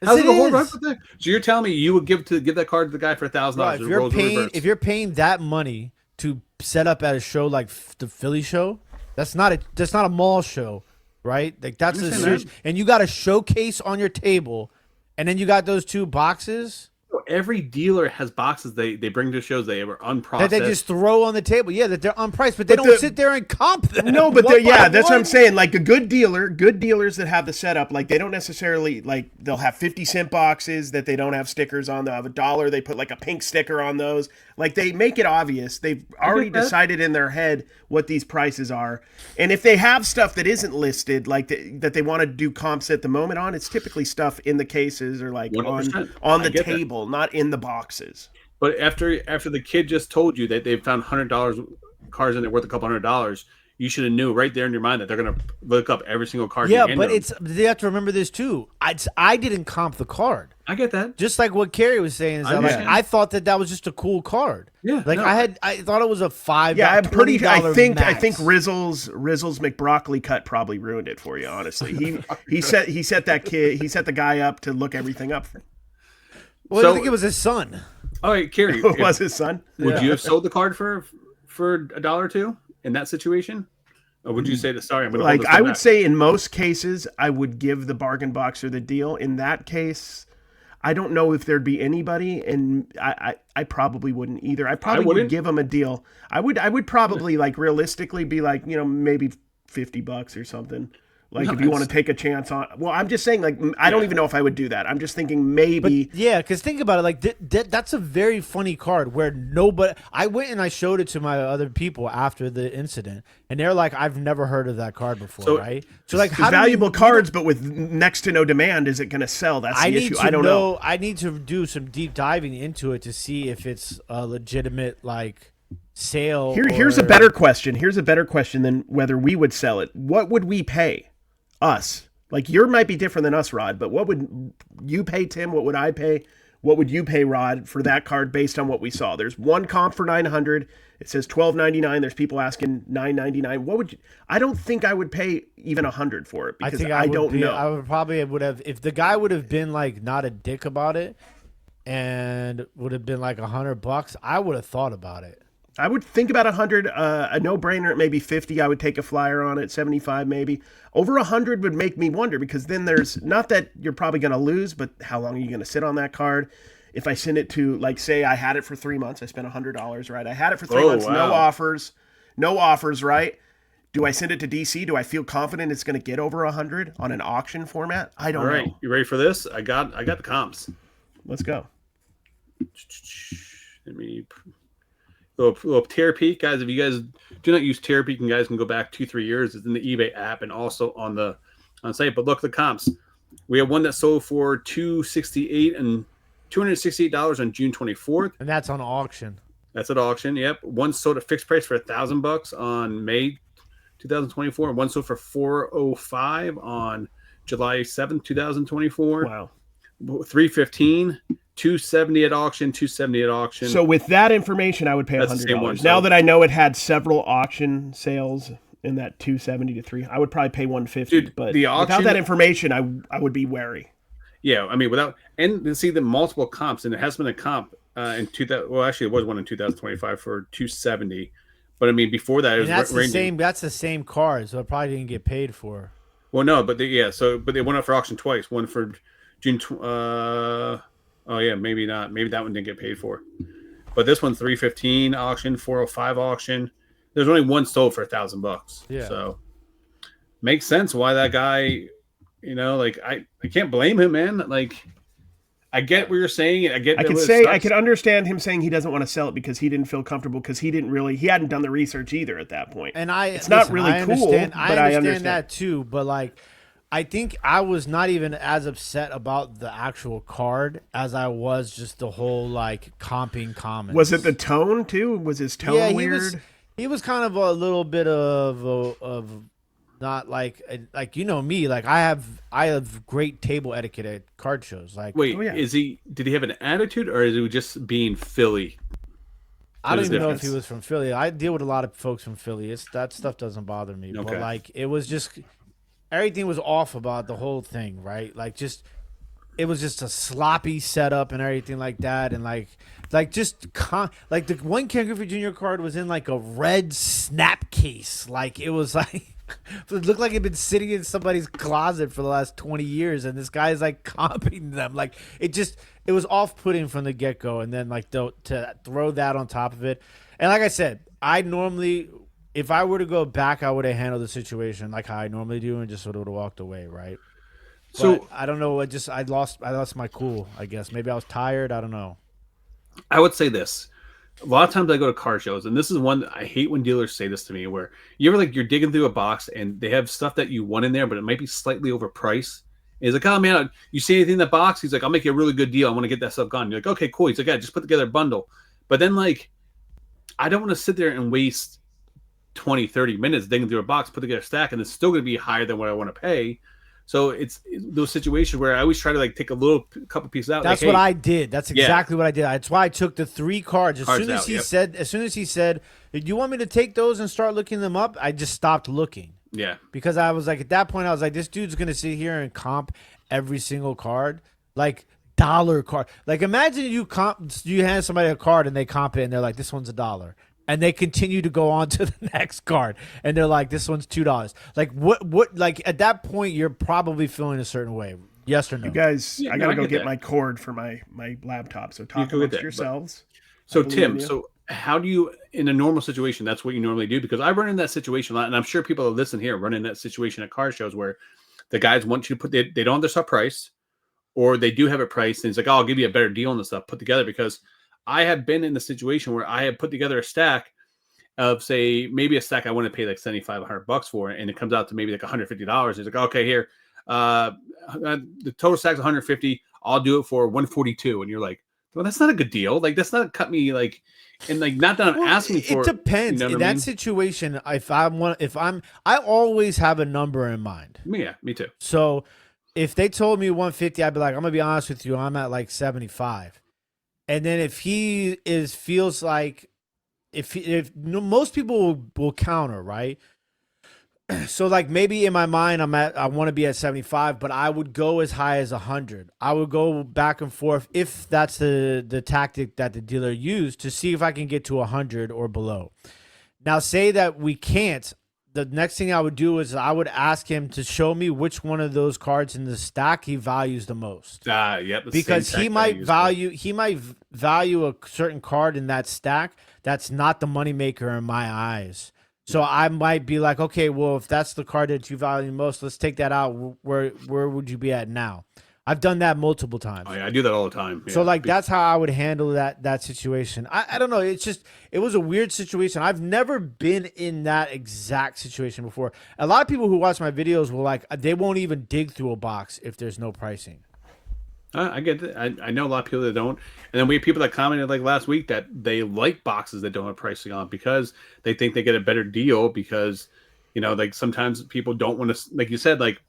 How's it a horrible hypothetical? So you're telling me you would give that card to the guy for $1,000? If you're paying that money to set up at a show like the Philly show, that's not a mall show, right? Like that's a serious, and you got a showcase on your table, and then you got those 2 boxes. Every dealer has boxes they bring to shows they were unprocessed. That they just throw on the table. Yeah, that they're unpriced, but they don't sit there and comp them. No, but that's what I'm saying. Like a good dealers that have the setup, like they don't necessarily they'll have 50-cent boxes that they don't have stickers on. They'll have $1. They put like a pink sticker on those. Like they make it obvious. They've already decided in their head what these prices are. And if they have stuff that isn't listed, like that they want to do comps at the moment on, it's typically stuff in the cases or like on the table. Not in the boxes. But after the kid just told you that they found $100 cards and they're worth a couple $100, you should have knew right there in your mind that they're gonna look up every single card. Yeah, but they have to remember this too. I didn't comp the card. I get that. Just like what Cary was saying is that I thought that was just a cool card. Yeah, I thought it was a $5. Yeah, I'm pretty. I think max. Rizzle's McBroccoli cut probably ruined it for you. Honestly, he set the guy up to look everything up. Well, I think it was his son. All right, Cary. It was his son. Would you have sold the card for $1 or $2 in that situation? Or would you say that, sorry, I'm going to I would say in most cases, I would give the bargain box or the deal. In that case, I don't know if there'd be anybody, and I probably wouldn't either. I probably would give them a deal. I would probably realistically be maybe $50 or something. If you want to take a chance on, well, I'm just saying, I don't even know if I would do that. I'm just thinking maybe. But, yeah, because think about it, that's a very funny card where nobody. I went and I showed it to my other people after the incident, and they're like, "I've never heard of that card before," right? So how valuable cards, but with next to no demand, is it going to sell? That's the issue. I don't know. I need to do some deep diving into it to see if it's a legitimate sale. Here's a better question. Here's a better question than whether we would sell it. What would we pay? Us. Yours might be different than us, Rod, but what would you pay, Tim? What would I pay? What would you pay, Rod, for that card based on what we saw? There's one comp for $900. It says $12.99. There's people asking $9.99. What would you? I don't think I would pay even $100 for it because I don't know. I would have if the guy would have been not a dick about it and would have been $100. I would have thought about it. I would think about 100, a no-brainer at maybe 50. I would take a flyer on it, 75 maybe. Over 100 would make me wonder because then there's, not that you're probably going to lose, but how long are you going to sit on that card? If I send it to, say I had it for 3 months, I spent $100, right? I had it for 3 months, wow. No offers, right? Do I send it to DC? Do I feel confident it's going to get over 100 on an auction format? I don't know. You ready for this? I got the comps. Let's go. Let me... Little tear peek, guys. If you guys do not use tear peek, you guys can go back 2-3 years. It's in the eBay app and also on site. But look at the comps. We have one that sold for $268 on June 24th, and that's on auction. That's at auction. Yep. One sold at fixed price for $1,000 on May 2024, and one sold for $405 on July 7th, 2024. Wow. $315. $270 at auction. So with that information, I would pay $100. Now that I know it had several auction sales in that $270 to $300, I would probably pay $150. But without that information, I would be wary. Yeah, I mean, and see the multiple comps, and it has been a comp in 2000. Well, actually, it was one in 2025 for $270. But I mean, before that, it was That's the same card, so it probably didn't get paid for. Well, no, but they went up for auction twice. One for June. Oh yeah, maybe not. Maybe that one didn't get paid for. But this one, $315 auction, $405 auction. There's only one sold for $1,000. Yeah. So makes sense why that guy, I can't blame him, man. I get what you're saying. I could understand him saying he doesn't want to sell it because he didn't feel comfortable because he hadn't done the research either at that point. And it's not really cool, but I understand that too. But I think I was not even as upset about the actual card as I was just the whole comping comments. Was it the tone too? Was his tone weird? He was kind of a little bit of not me. I have great table etiquette at card shows. Did he have an attitude or is he just being Philly? I don't even know if he was from Philly. I deal with a lot of folks from Philly. That stuff doesn't bother me. Okay. But it was just. Everything was off about the whole thing, right? it was just a sloppy setup and everything like that, and like the one Ken Griffey Jr. card was in like a red snap case, like it was like it looked like it'd been sitting in somebody's closet for the last 20 years, and this guy's like comping them, like it was off-putting from the get-go, and then like to throw that on top of it, and like I said, I normally, if I were to go back, I would have handled the situation like how I normally do and just sort of would have walked away, right? So but I don't know. I lost my cool. I guess maybe I was tired. I don't know. I would say this. A lot of times I go to car shows, and this is one that I hate when dealers say this to me, where you ever like you're digging through a box and they have stuff that you want in there, but it might be slightly overpriced. And he's like, oh man, you see anything in that box? He's like, I'll make you a really good deal. I want to get that stuff gone. You're like, okay, cool. He's like, yeah, just put together a bundle. But then like, I don't want to sit there and waste 20, 30 minutes digging through a box, put together a stack, and it's still going to be higher than what I want to pay. So it's those situations where I always try to like take a couple pieces out. That's like, what I did. That's exactly what I did. That's why I took the 3 cards. As soon as he said, "Do you want me to take those and start looking them up?" I just stopped looking. Yeah. Because I was like, at that point, I was like, this dude's gonna sit here and comp every single card, like dollar card. Like imagine you hand somebody a card and they comp it and they're like, this one's $1. And they continue to go on to the next card, and they're like, "This one's $2." Like, what? Like at that point, you're probably feeling a certain way. Yes or no? You guys, I gotta go get my cord for my laptop. So talk amongst yourselves. So Tim, so how do you, in a normal situation, that's what you normally do? Because I run in that situation a lot, and I'm sure people that listen here run in that situation at car shows where the guys want you to put they don't have their stuff priced, or they do have it priced, and it's like, "Oh, I'll give you a better deal on the stuff put together," because I have been in the situation where I have put together a stack of, say, maybe a stack I want to pay like $7,500 for, and it comes out to maybe like $150. It's like, okay, here, the total stack's $150. I'll do it for $142, and you're like, well, that's not a good deal. Like, that's not cut me like, and like, not that I'm asking for. It depends. In that situation, I always have a number in mind. Yeah, me too. So if they told me 150, I'd be like, I'm gonna be honest with you, I'm at like 75. And then if he feels like most people will counter, right? So like maybe in my mind I want to be at 75, but I would go as high as 100. I would go back and forth if that's the tactic that the dealer used to see if I can get to 100 or below. Now say that we can't. The next thing I would do is I would ask him to show me which one of those cards in the stack he values the most. Yep. Because he might value a certain card in that stack that's not the moneymaker in my eyes. So I might be like, okay, well, if that's the card that you value most, let's take that out. Where would you be at now? I've done that multiple times. Oh, yeah, I do that all the time. Yeah. So like that's how I would handle that situation. I don't know. It was a weird situation. I've never been in that exact situation before. A lot of people who watch my videos will like they won't even dig through a box if there's no pricing. I get it. I know a lot of people that don't. And then we have people that commented like last week that they like boxes that don't have pricing on because they think they get a better deal because, like sometimes people don't want to, like you said, like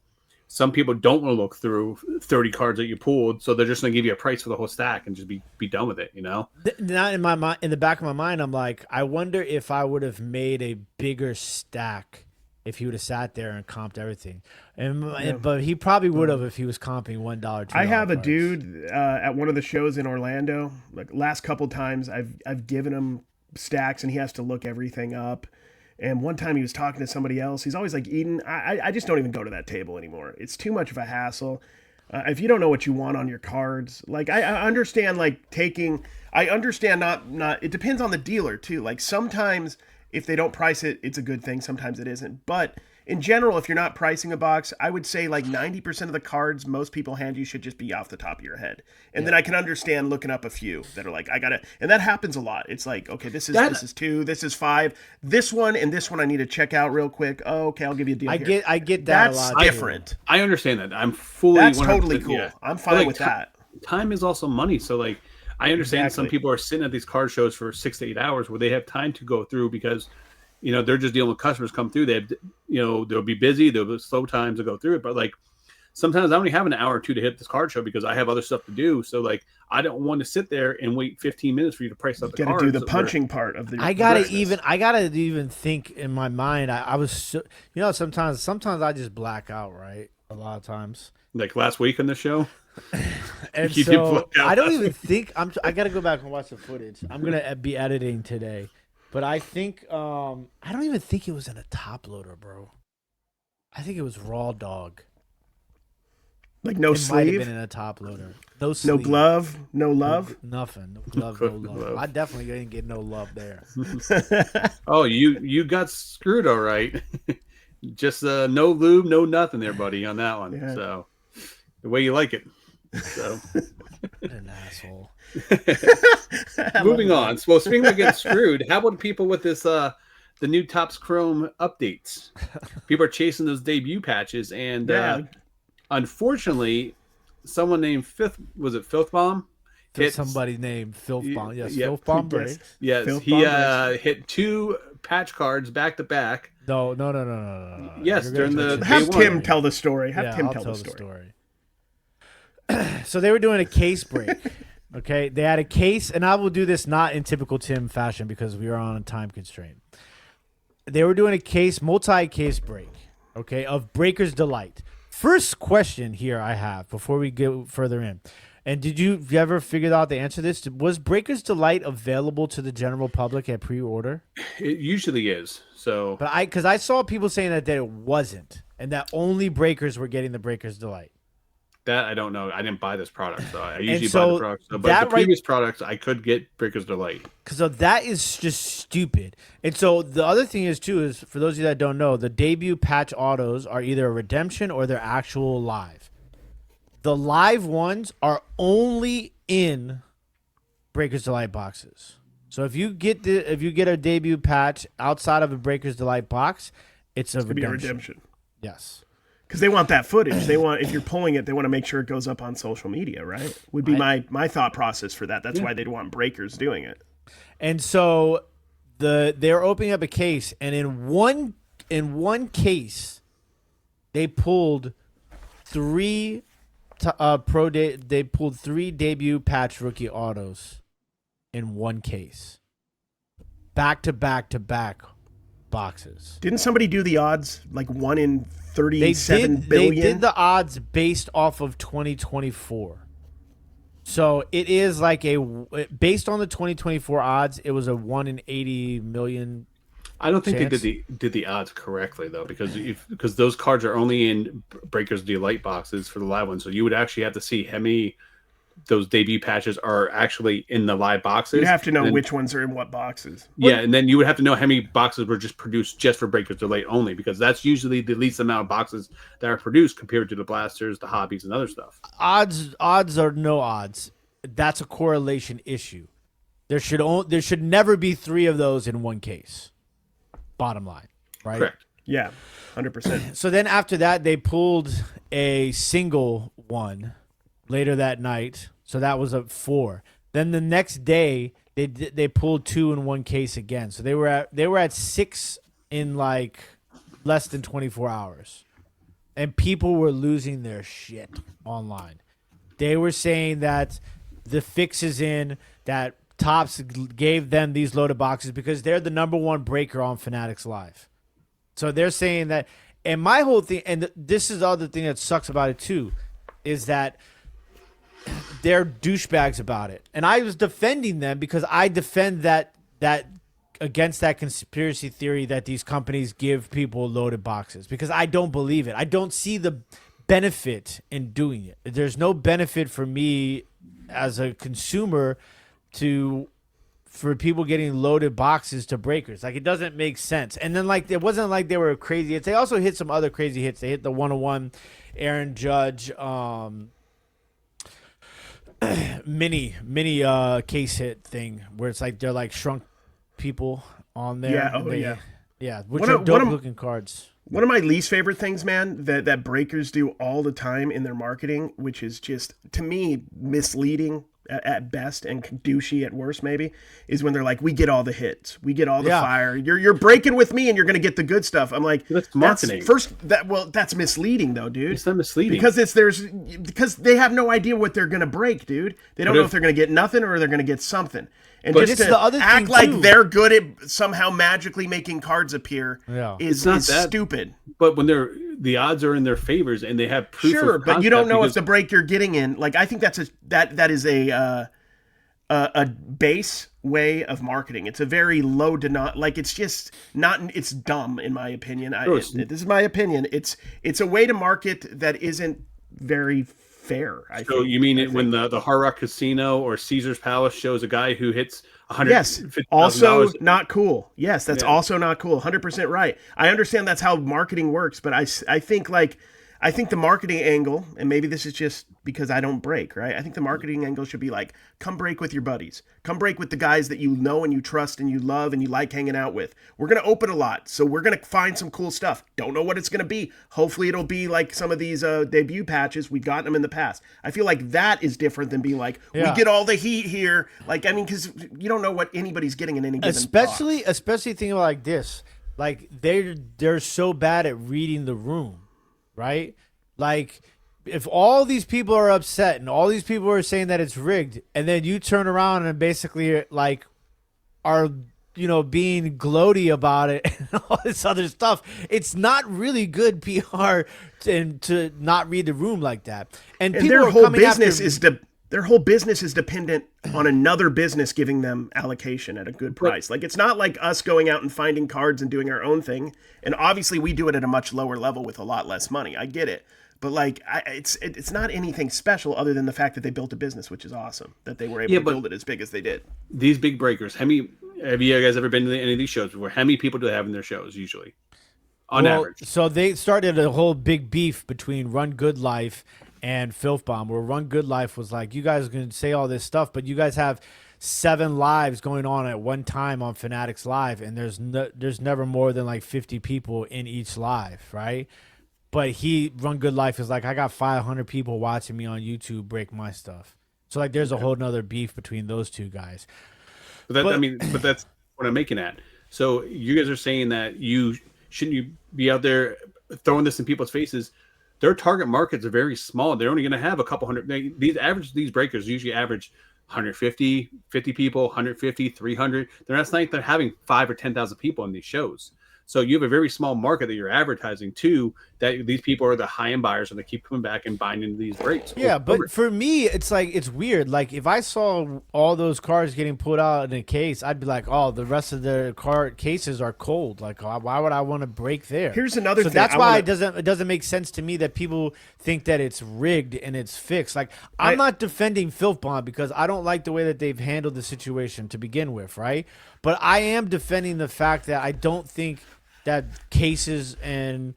some people don't want to look through 30 cards that you pulled. So they're just going to give you a price for the whole stack and just be done with it, Now in my mind, in the back of my mind, I'm like, I wonder if I would have made a bigger stack if he would have sat there and comped everything. But he probably would have if he was comping $1, $2. I have a dude at one of the shows in Orlando. Like last couple times, I've given him stacks and he has to look everything up. And one time he was talking to somebody else. He's always like, Eden, I just don't even go to that table anymore. It's too much of a hassle. If you don't know what you want on your cards, like I understand like taking. I understand not. It depends on the dealer too. Like sometimes if they don't price it, it's a good thing. Sometimes it isn't. But in general, if you're not pricing a box, I would say like 90% of the cards most people hand you should just be off the top of your head. And then I can understand looking up a few that are like, I gotta, and that happens a lot. It's like, okay, this is 2, this is 5, this one and this one I need to check out real quick. Oh, okay, I'll give you a deal. I get that That's a lot. Different. I understand that. I'm fully. That's totally cool. Yeah. I'm fine with that. Time is also money, so like I understand some people are sitting at these card shows for 6 to 8 hours where they have time to go through because. They're just dealing with customers come through. They have, they'll be busy. There'll be slow times to go through it. But like, sometimes I only have an hour or two to hit this card show because I have other stuff to do. So like, I don't want to sit there and wait 15 minutes for you to price up the cards. Got to do the punching part of the. I gotta even think in my mind. I was, sometimes I just black out. Right, a lot of times. Like last week on the show. And You did so block out I don't last even week. think I got to go back and watch the footage. I'm gonna be editing today, but I think I don't even think it was in a top loader, bro. I think it was raw dog. Like no It might have sleeve, been in a top loader. No no sleeve. glove, no love. Nothing. No glove, no love. Glove. I definitely didn't get no love there. Oh, you got screwed, all right. Just no lube, no nothing there, buddy, on that one. Yeah. So the way you like it. So An asshole. moving on. So speaking of getting screwed, how about people with this the new Topps Chrome updates? People are chasing those debut patches, and unfortunately, someone named Filth Bomb hit Somebody named Filth Bomb. Yes, yeah, Filth Bomb breaks. Yes, Filth he Bomb hit 2 patch cards back to back. No. Yes, during the Have day Tim one. tell the story. Have Tim I'll tell the story. So they were doing a case break. Okay, they had a case, and I will do this not in typical Tim fashion because we are on a time constraint. They were doing a multi-case break, okay, of Breaker's Delight. First question here I have before we go further in. And did you ever figure out the answer to this? Was Breaker's Delight available to the general public at pre-order? It usually is. So, But because I saw people saying that it wasn't, and that only breakers were getting the Breaker's Delight. that I don't know. I didn't buy this product, so I usually so buy the product. So, but that the previous products, I could get Breaker's Delight. So that is just stupid. And so the other thing is, too, is for those of you that don't know, the debut patch autos are either a redemption or they're actual live. The live ones are only in Breaker's Delight boxes. So if you get a debut patch outside of a Breaker's Delight box, it's a Could be a redemption. redemption. Yes. Because they want that footage. They want, if you're pulling it, they want to make sure it goes up on social media, right? Would be my thought process for that. That's why they'd want breakers doing it. And so they're opening up a case, and in one case, they pulled three debut patch rookie autos in one case, back to back boxes. Didn't somebody do the odds like 1 in 37 billion? They did the odds based off of 2024. So it is like based on the 2024 odds, it was a 1 in 80 million. I don't think chance. they did the odds correctly though, because those cards are only in Breaker's Delight boxes for the live one. So you would actually have to see how many those debut patches are actually in the live boxes. You have to know which ones are in what boxes. Yeah, and then you would have to know how many boxes were just produced just for Breaker's Delight only, because that's usually the least amount of boxes that are produced compared to the blasters, the hobbies, and other stuff. Odds are no odds. That's a correlation issue. There should never be 3 of those in one case. Bottom line, right? Correct. Yeah, 100%. So then after that, they pulled a single one later that night. So that was a 4. Then the next day, they pulled 2 in one case again. So they were at 6 in like less than 24 hours, and people were losing their shit online. They were saying that the fix is in, that Topps gave them these loaded boxes because they're the #1 breaker on Fanatics Live. So they're saying that, and my whole thing, and this is the other thing that sucks about it too, is that they're douchebags about it. And I was defending them because I defend that against that conspiracy theory that these companies give people loaded boxes, because I don't believe it. I don't see the benefit in doing it. There's no benefit for me as a consumer for people getting loaded boxes to breakers. Like, it doesn't make sense. And then, like, it wasn't like they were crazy hits. They also hit some other crazy hits. They hit the 101 Aaron Judge mini case hit thing where it's like they're like shrunk people on there. Yeah, which are dope looking cards. One of my least favorite things, man, that breakers do all the time in their marketing, which is just, to me, misleading at best and douchey at worst, maybe, is when they're like, we get all the hits, we get all the fire, you're breaking with me and you're going to get the good stuff. I'm like, that's marketing. That's misleading though, dude. It's not misleading because they have no idea what they're going to break, dude. They don't know if they're going to get nothing or they're going to get something. And just to the other act thing like too. they're good at somehow magically making cards appear is not that stupid. But when they're the odds are in their favors, and they have proof. Sure, of but you don't know because, if the break you're getting in. Like, I think that is a base way of marketing. It's a very low like, it's just not. It's dumb in my opinion. This is my opinion. It's a way to market that isn't very fair. So you mean when the Hard Rock Casino or Caesar's Palace shows a guy who hits $150,000? Yes, also not cool. Yes, that's also not cool. 100% right. I understand that's how marketing works, but I think the marketing angle, and maybe this is just because I don't break, right? I think the marketing angle should be like, come break with your buddies. Come break with the guys that you know and you trust and you love and you like hanging out with. We're going to open a lot, so we're going to find some cool stuff. Don't know what it's going to be. Hopefully it'll be like some of these debut patches. We've gotten them in the past. I feel like that is different than being like, we get all the heat here. Like, I mean, because you don't know what anybody's getting in any given especially thinking about like this. Like, they're so bad at reading the room. Right? Like, if all these people are upset and all these people are saying that it's rigged, and then you turn around and basically like are, being gloaty about it and all this other stuff, it's not really good PR to not read the room like that. And people their are whole coming business after, their whole business is dependent on another business giving them allocation at a good price. Like, it's not like us going out and finding cards and doing our own thing. And obviously we do it at a much lower level with a lot less money. I get it. But like, it's not anything special other than the fact that they built a business, which is awesome, that they were able to build it as big as they did. These big breakers, have you guys ever been to any of these shows before? How many people do they have in their shows usually, on average? So they started a whole big beef between Run Good Life and Filth Bomb, where Run Good Life was like, you guys are going to say all this stuff, but you guys have 7 lives going on at one time on Fanatics Live, and there's never more than like 50 people in each live, right? But Run Good Life is like, I got 500 people watching me on YouTube break my stuff. So like, there's a whole nother beef between those two guys. But that's what I'm making at. So you guys are saying that shouldn't you be out there throwing this in people's faces? Their target markets are very small. They're only going to have a couple hundred. These breakers usually average 150, 50 people, 150, 300. They're not like they're having 5 or 10,000 people in these shows. So you have a very small market that you're advertising to, that these people are the high-end buyers and they keep coming back and buying into these breaks. Yeah, but for me, it's like, it's weird. Like, if I saw all those cards getting put out in a case, I'd be like, oh, the rest of the card cases are cold. Like, why would I want to break there? Here's another thing. So that's why it doesn't make sense to me that people think that it's rigged and it's fixed. Like, I'm not defending Filth Bomb because I don't like the way that they've handled the situation to begin with, right? But I am defending the fact that I don't think that cases and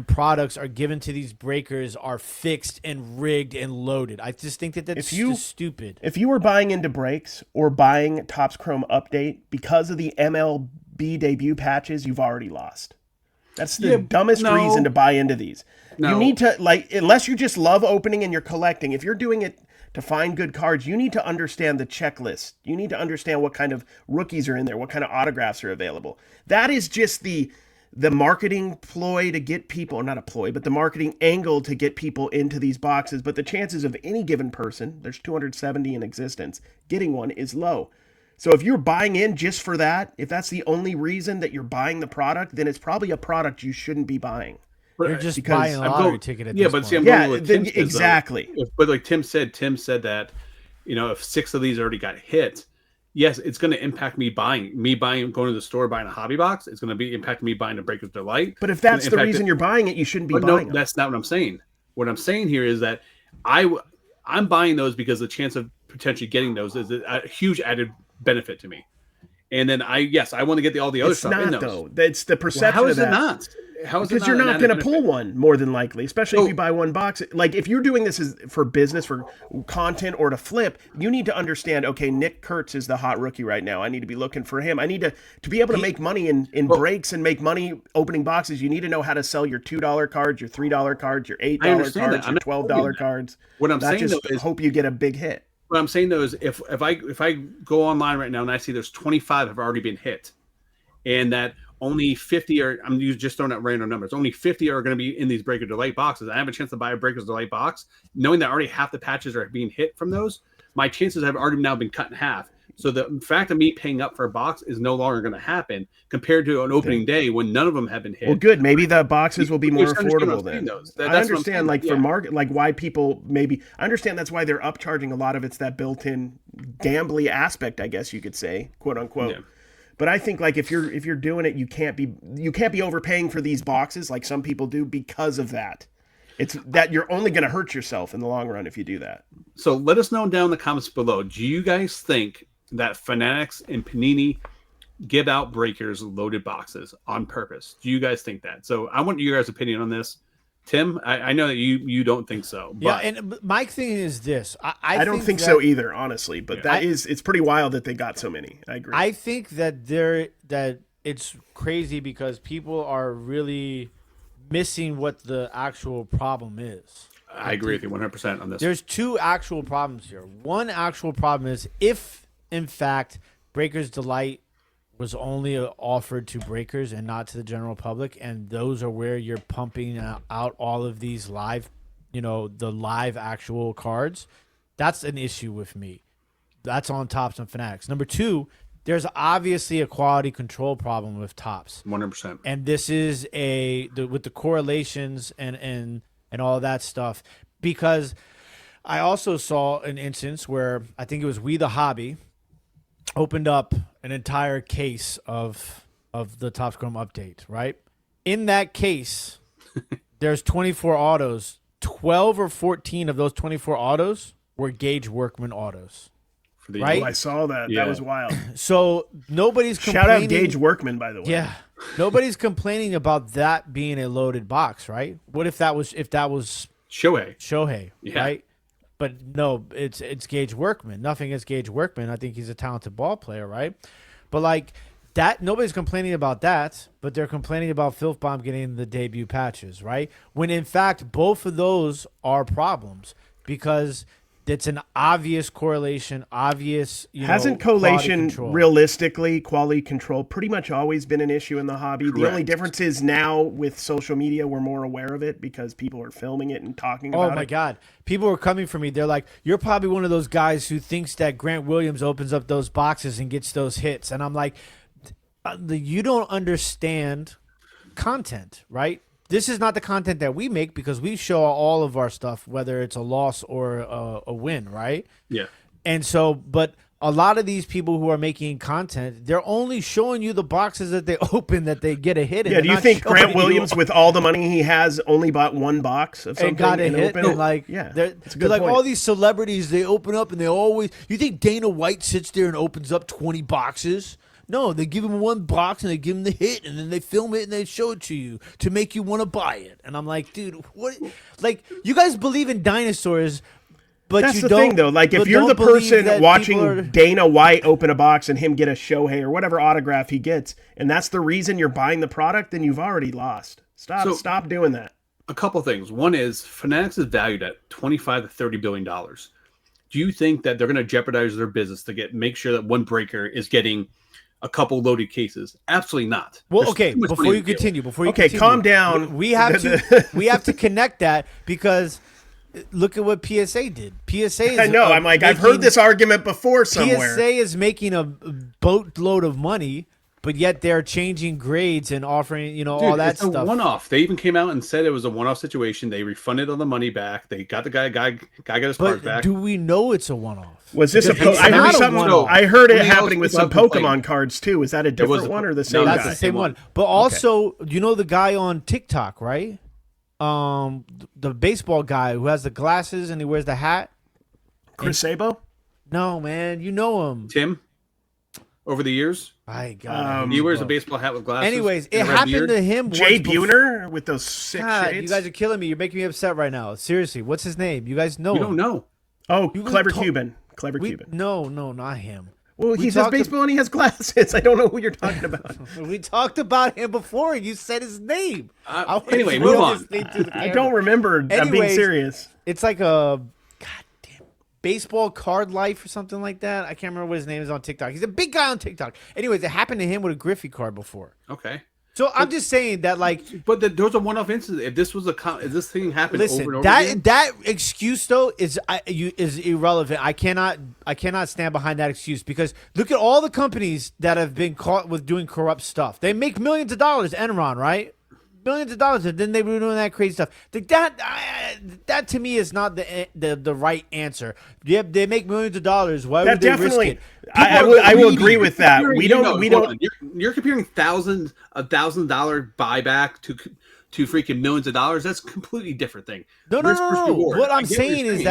products are given to these breakers are fixed and rigged and loaded. I just think that's just stupid. If you were buying into breaks or buying Topps Chrome Update because of the MLB debut patches, you've already lost. That's the dumbest reason to buy into these. No. You need to, like, unless you just love opening and you're collecting, if you're doing it to find good cards, you need to understand the checklist. You need to understand what kind of rookies are in there, what kind of autographs are available. That is just the marketing ploy to get people, or not a ploy, but the marketing angle to get people into these boxes. But the chances of any given person, there's 270 in existence, getting one is low. So if you're buying in just for that, if that's the only reason that you're buying the product, then it's probably a product you shouldn't be buying. You're just buying a lottery ticket at this point. See, I'm going with Tim exactly. But like Tim said that, if 6 of these already got hit, yes, it's going to impact me buying, going to the store, buying a hobby box. It's going to be impacting me buying a Breaker's Delight. But if that's the reason you're buying it, you shouldn't be buying it. No, that's not what I'm saying. What I'm saying here is that I'm buying those because the chance of potentially getting those is a huge added benefit to me. And then I want to get all the other stuff in those. Though. It's the perception how is it not? Because you're not going to pull one, more than likely, especially if you buy one box. Like, if you're doing this for business, for content, or to flip, you need to understand, okay, Nick Kurtz is the hot rookie right now. I need to be looking for him. I need to be able to make money in breaks and make money opening boxes. You need to know how to sell your $2 cards, your $3 cards, your $8 cards, your $12 cards. What I'm saying is, hope you get a big hit. What I'm saying though is, if I go online right now and I see there's 25 have already been hit, and that only 50 are, I'm just throwing out random numbers, only 50 are going to be in these Breaker Delight boxes. I have a chance to buy a Breaker's Delight box, knowing that already half the patches are being hit from those. My chances have already now been cut in half. So the fact of me paying up for a box is no longer going to happen compared to an opening day when none of them have been hit. Well, good. Maybe the boxes will be more affordable then. I understand, like for market, like why people maybe. I understand that's why they're upcharging a lot of. It's that built-in gambly aspect, I guess you could say, quote unquote. Yeah. But I think like if you're doing it, you can't be overpaying for these boxes like some people do because of that. It's that you're only going to hurt yourself in the long run if you do that. So let us know down in the comments below. Do you guys think that Fanatics and Panini give out breakers loaded boxes on purpose? Do you guys think that? So I want your guys' opinion on this. Tim, I know that you don't think so. But yeah, and my thing is this. I don't think so either, honestly. But it's pretty wild that they got so many. I agree. I think that it's crazy because people are really missing what the actual problem is. I agree with you 100% on this. There's two actual problems here. One actual problem is if, in fact, Breakers Delight was only offered to breakers and not to the general public, and those are where you're pumping out all of these live, the live actual cards, that's an issue with me. That's on Topps and Fanatics. Number two, there's obviously a quality control problem with Topps. 100%. And this is with the correlations and all that stuff, because I also saw an instance where I think it was We the Hobby opened up an entire case of the Topps Chrome update, right? In that case, there's 24 autos. 12 or 14 of those 24 autos were Gage Workman autos. Right? Oh, I saw that. Yeah. That was wild. So nobody's complaining. Shout out Gage Workman, by the way. Yeah. Nobody's complaining about that being a loaded box, right? What if that was Shohei, yeah. Right? But no, it's Gage Workman. Nothing against Gage Workman. I think he's a talented ball player, right? But like that, nobody's complaining about that, but they're complaining about Filthbomb getting the debut patches, right? When in fact, both of those are problems because it's an obvious correlation, Hasn't collation realistically, quality control, pretty much always been an issue in the hobby? Correct. The only difference is now with social media, we're more aware of it because people are filming it and talking about it. Oh, my God. People are coming for me. They're like, you're probably one of those guys who thinks that Grant Williams opens up those boxes and gets those hits. And I'm like, you don't understand content, right? This is not the content that we make because we show all of our stuff, whether it's a loss or a win, right? Yeah. And so, but a lot of these people who are making content, they're only showing you the boxes that they open that they get a hit in. Yeah, do you think Grant Williams, with all the money he has, only bought one box of something and got a hit? Open? And like, yeah, that's a good point. All these celebrities, they open up and they always. You think Dana White sits there and opens up 20 boxes? No, they give him one box and they give him the hit, and then they film it and they show it to you to make you want to buy it. And I'm like, dude, what? Like, you guys believe in dinosaurs, but that's you the don't. Thing, though. Like, if you're the person watching Dana White open a box and him get a Shohei or whatever autograph he gets, and that's the reason you're buying the product, then you've already lost. Stop doing that. A couple things. One is Fanatics is valued at $25 to $30 billion. Do you think that they're going to jeopardize their business to make sure that one breaker is getting a couple loaded cases? Absolutely not. Well, okay, before you continue, calm down. We have to connect that because look at what PSA did. PSA is I've heard this argument before somewhere. PSA is making a boatload of money, but yet they're changing grades and offering, all that stuff. It's a one-off. They even came out and said it was a one-off situation. They refunded all the money back. They got the guy got his cards back. Do we know it's a one-off? Was this I heard it happening with some Pokemon cards too. Is that a different one or the same guy? That's the same one. But also, the guy on TikTok, right? The baseball guy who has the glasses and he wears the hat. Chris Sabo? No, man. You know him. Tim? Over the years? My God. He wears a baseball hat with glasses. Anyways, it happened to him. Jay Buhner with those sick shades. You guys are killing me. You're making me upset right now. Seriously. What's his name? You guys know him. We don't know. Oh, Clever Cuban. Cuban. No, not him. Well, he says baseball and he has glasses. I don't know who you're talking about. We talked about him before. You said his name. Anyway, move on. I don't remember. I'm being serious. It's like a goddamn baseball card life or something like that. I can't remember what his name is on TikTok. He's a big guy on TikTok. Anyways, it happened to him with a Griffey card before. Okay. So I'm just saying that, like, but those are one-off incidents. If this was if this thing happened over and over again, that excuse though is irrelevant. I cannot stand behind that excuse, because look at all the companies that have been caught with doing corrupt stuff. They make millions of dollars. Enron, right? Millions of dollars, and then they were doing that crazy stuff. Like that to me is not the right answer. Yeah, they make millions of dollars. Why would they risk it? I will agree with that. We don't. You're comparing $1,000 buyback to freaking millions of dollars. That's a completely different thing. No. What I'm saying is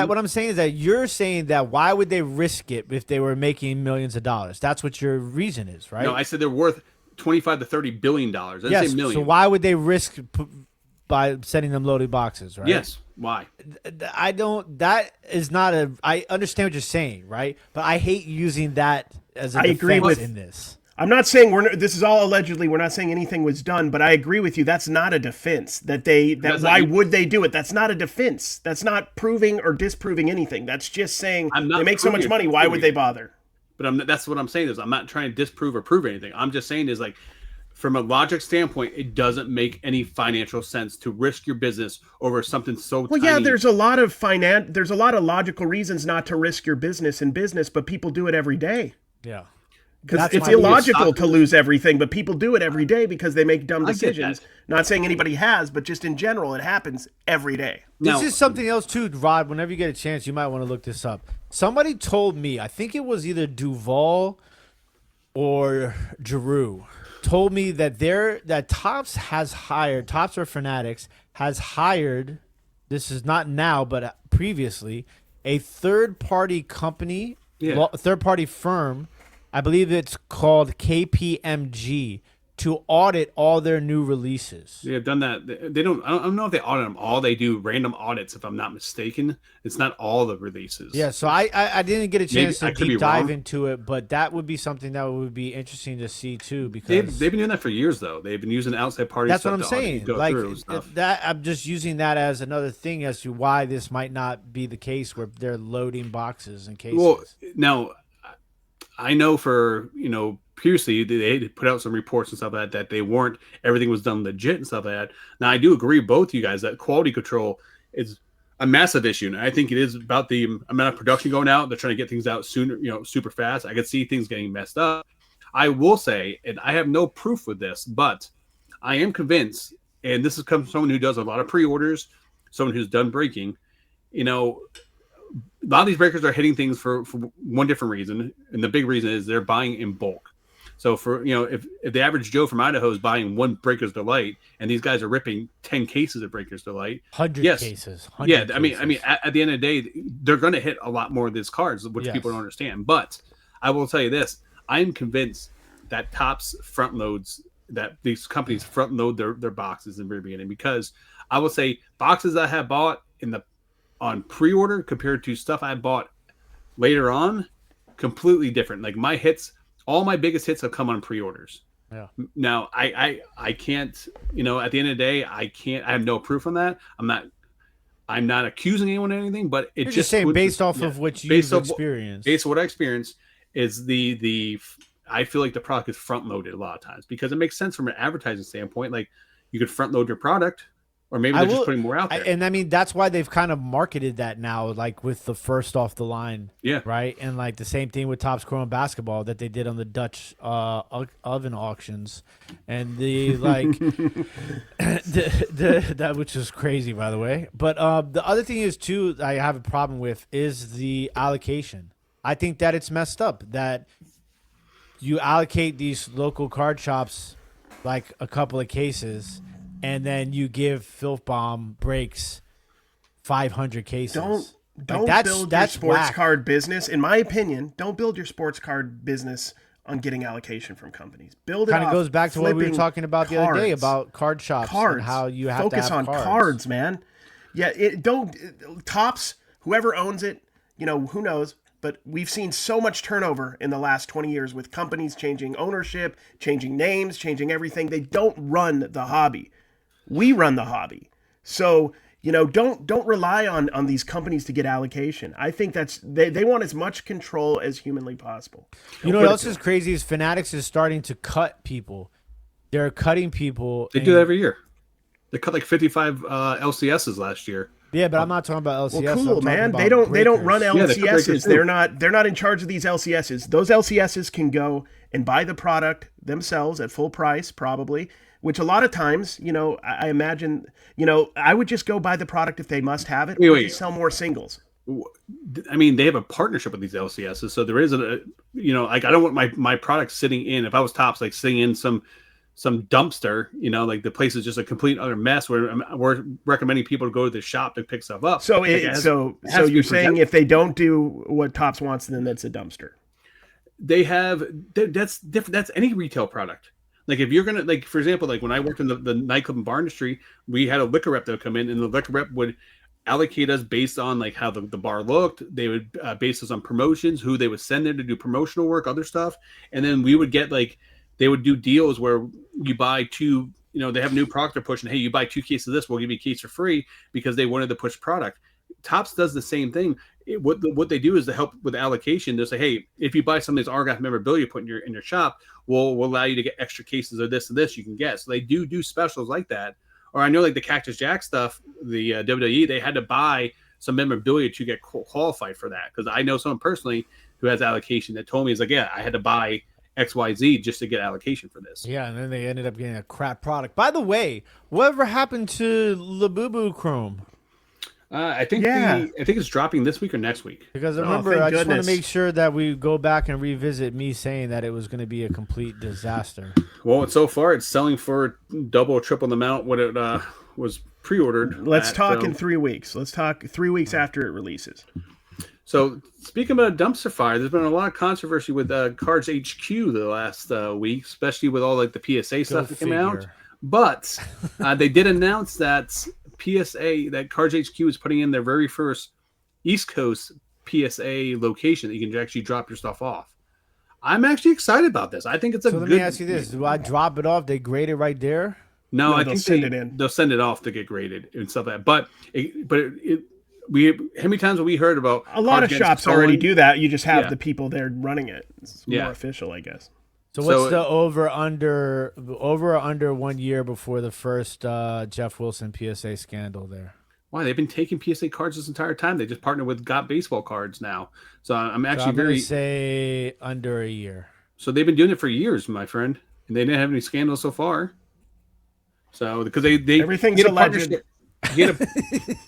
that you're saying that why would they risk it if they were making millions of dollars? That's what your reason is, right? No, I said they're worth $25 to $30 billion. I didn't say million. So why would they risk by sending them loaded boxes, right? Yes. Why? I don't. That is not a. I understand what you're saying, right? But I hate using that as a defense in this. I'm not saying this is all allegedly. We're not saying anything was done, but I agree with you. That's not a defense. Why would they do it? That's not a defense. That's not proving or disproving anything. That's just saying they make so much money. Why would they bother? But that's what I'm saying is I'm not trying to disprove or prove anything. I'm just saying is, like, from a logic standpoint, it doesn't make any financial sense to risk your business over something so tiny. Yeah, there's a lot of logical reasons not to risk your business in business, but people do it every day. Yeah. Because it's illogical to lose everything, but people do it every day because they make dumb decisions. Not saying anybody has, but just in general, it happens every day. This is something else too, Rod. Whenever you get a chance, you might want to look this up. Somebody told me, I think it was either Duval or Giroux, told me that Topps or Fanatics has hired, this is not now, but previously, a third-party company, third-party firm, I believe it's called KPMG, to audit all their new releases. They've done that. They don't. I don't know if they audit them all. They do random audits, if I'm not mistaken. It's not all the releases. Yeah. So I didn't get a chance to deep dive into it, but that would be something that would be interesting to see too. Because they've been doing that for years, though. They've been using outside parties. That's what I'm saying. Like that, I'm just using that as another thing as to why this might not be the case where they're loading boxes and cases. Well, now I know previously they put out some reports and stuff like that they weren't, everything was done legit and stuff like that. Now I do agree with both you guys that quality control is a massive issue. And I think it is about the amount of production going out. They're trying to get things out sooner, super fast. I could see things getting messed up. I will say, and I have no proof with this, but I am convinced, and this comes from someone who does a lot of pre-orders, someone who's done breaking, a lot of these breakers are hitting things for one different reason, and the big reason is they're buying in bulk. So for if the average Joe from Idaho is buying one Breakers Delight, and these guys are ripping 10 cases of Breakers Delight, 100 cases. 100 yeah, cases. I mean, at the end of the day, they're going to hit a lot more of these cards, which people don't understand. But I will tell you this: I am convinced that Topps front loads, that these companies front load their boxes in the very beginning, because I will say boxes I have bought on pre-order compared to stuff I bought later on, completely different. Like my hits, all my biggest hits have come on pre-orders. Yeah. Now I can't, at the end of the day, I have no proof on that. I'm not accusing anyone of anything, but You're just saying based off of what you've experienced. Based on what I experienced is I feel like the product is front loaded a lot of times because it makes sense from an advertising standpoint. Like you could front load your product. Or maybe they're just putting more out there. And I mean, that's why they've kind of marketed that now, like with the first off the line. Yeah. Right. And like the same thing with Topps Chrome Basketball that they did on the Dutch oven auctions. And that, which is crazy, by the way. But the other thing is, too, I have a problem with is the allocation. I think that it's messed up that you allocate these local card shops like a couple of cases, and then you give Filth Bomb breaks 500 cases. Don't build your sports card business. In my opinion, don't build your sports card business on getting allocation from companies. Build it kind of goes back to what we were talking about the other day about card shops and how you have focus to have on cards, man. Yeah, Topps, whoever owns it, who knows. But we've seen so much turnover in the last 20 years with companies changing ownership, changing names, changing everything. They don't run the hobby. We run the hobby. So, don't rely on these companies to get allocation. I think they want as much control as humanly possible. What else is crazy is Fanatics is starting to cut people. They're cutting people. They do that every year. They cut like 55 LCSs last year. Yeah, but I'm not talking about LCS. Well, cool, man. They don't run LCSs. They're not in charge of these LCSs. Those LCSs can go and buy the product themselves at full price, probably. Which a lot of times, I imagine, I would just go buy the product if they must have it. Wait. Sell more singles. I mean, they have a partnership with these LCSs, so there is I don't want my product sitting in. If I was Topps, like sitting in some dumpster, like the place is just a complete utter mess. Where we're recommending people to go to the shop to pick stuff up. So you're saying if they don't do what Topps wants, then that's a dumpster. That's different. That's any retail product. Like if you're gonna, like for example, like when I worked in the nightclub and bar industry, we had a liquor rep that would come in, and the liquor rep would allocate us based on like how the bar looked. They would base us on promotions, who they would send in to do promotional work, other stuff, and then we would get like they would do deals where you buy two. They have new product they're pushing. Hey, you buy 2 cases of this, we'll give you a case for free because they wanted to push product. Topps does the same thing. What they do is to help with allocation. They'll say, hey, if you buy some of these Argyle memorabilia you put in your shop, we'll allow you to get extra cases of this and this you can get. So they do specials like that. Or I know like the Cactus Jack stuff, the WWE, they had to buy some memorabilia to get qualified for that. Because I know someone personally who has allocation that told me, is like, yeah, I had to buy XYZ just to get allocation for this. Yeah, and then they ended up getting a crap product. By the way, whatever happened to Labubu Chrome? I think it's dropping this week or next week. Because remember, I just want to make sure that we go back and revisit me saying that it was going to be a complete disaster. Well, so far it's selling for double or triple the amount what it was pre-ordered. Let's talk in 3 weeks. Let's talk 3 weeks after it releases. So speaking about dumpster fire, there's been a lot of controversy with Cards HQ the last week, especially with all like the PSA stuff that came out. But they did announce that that Cards HQ is putting in their very first East Coast PSA location that you can actually drop your stuff off. I'm actually excited about this. I think it's a good... So let me ask you this. Do I drop it off? They grade it right there? No, I think they'll send it off to get graded and stuff like that. But how many times have we heard about... A lot of shops already do that. You just have the people there running it. It's more official, I guess. So what's the over or under 1 year before the first Jeff Wilson PSA scandal there? Why? They've been taking PSA cards this entire time. They just partnered with Got Baseball Cards now. So I'm actually going to say under a year. So they've been doing it for years, my friend. And they didn't have any scandals so far. So because they everything's alleged.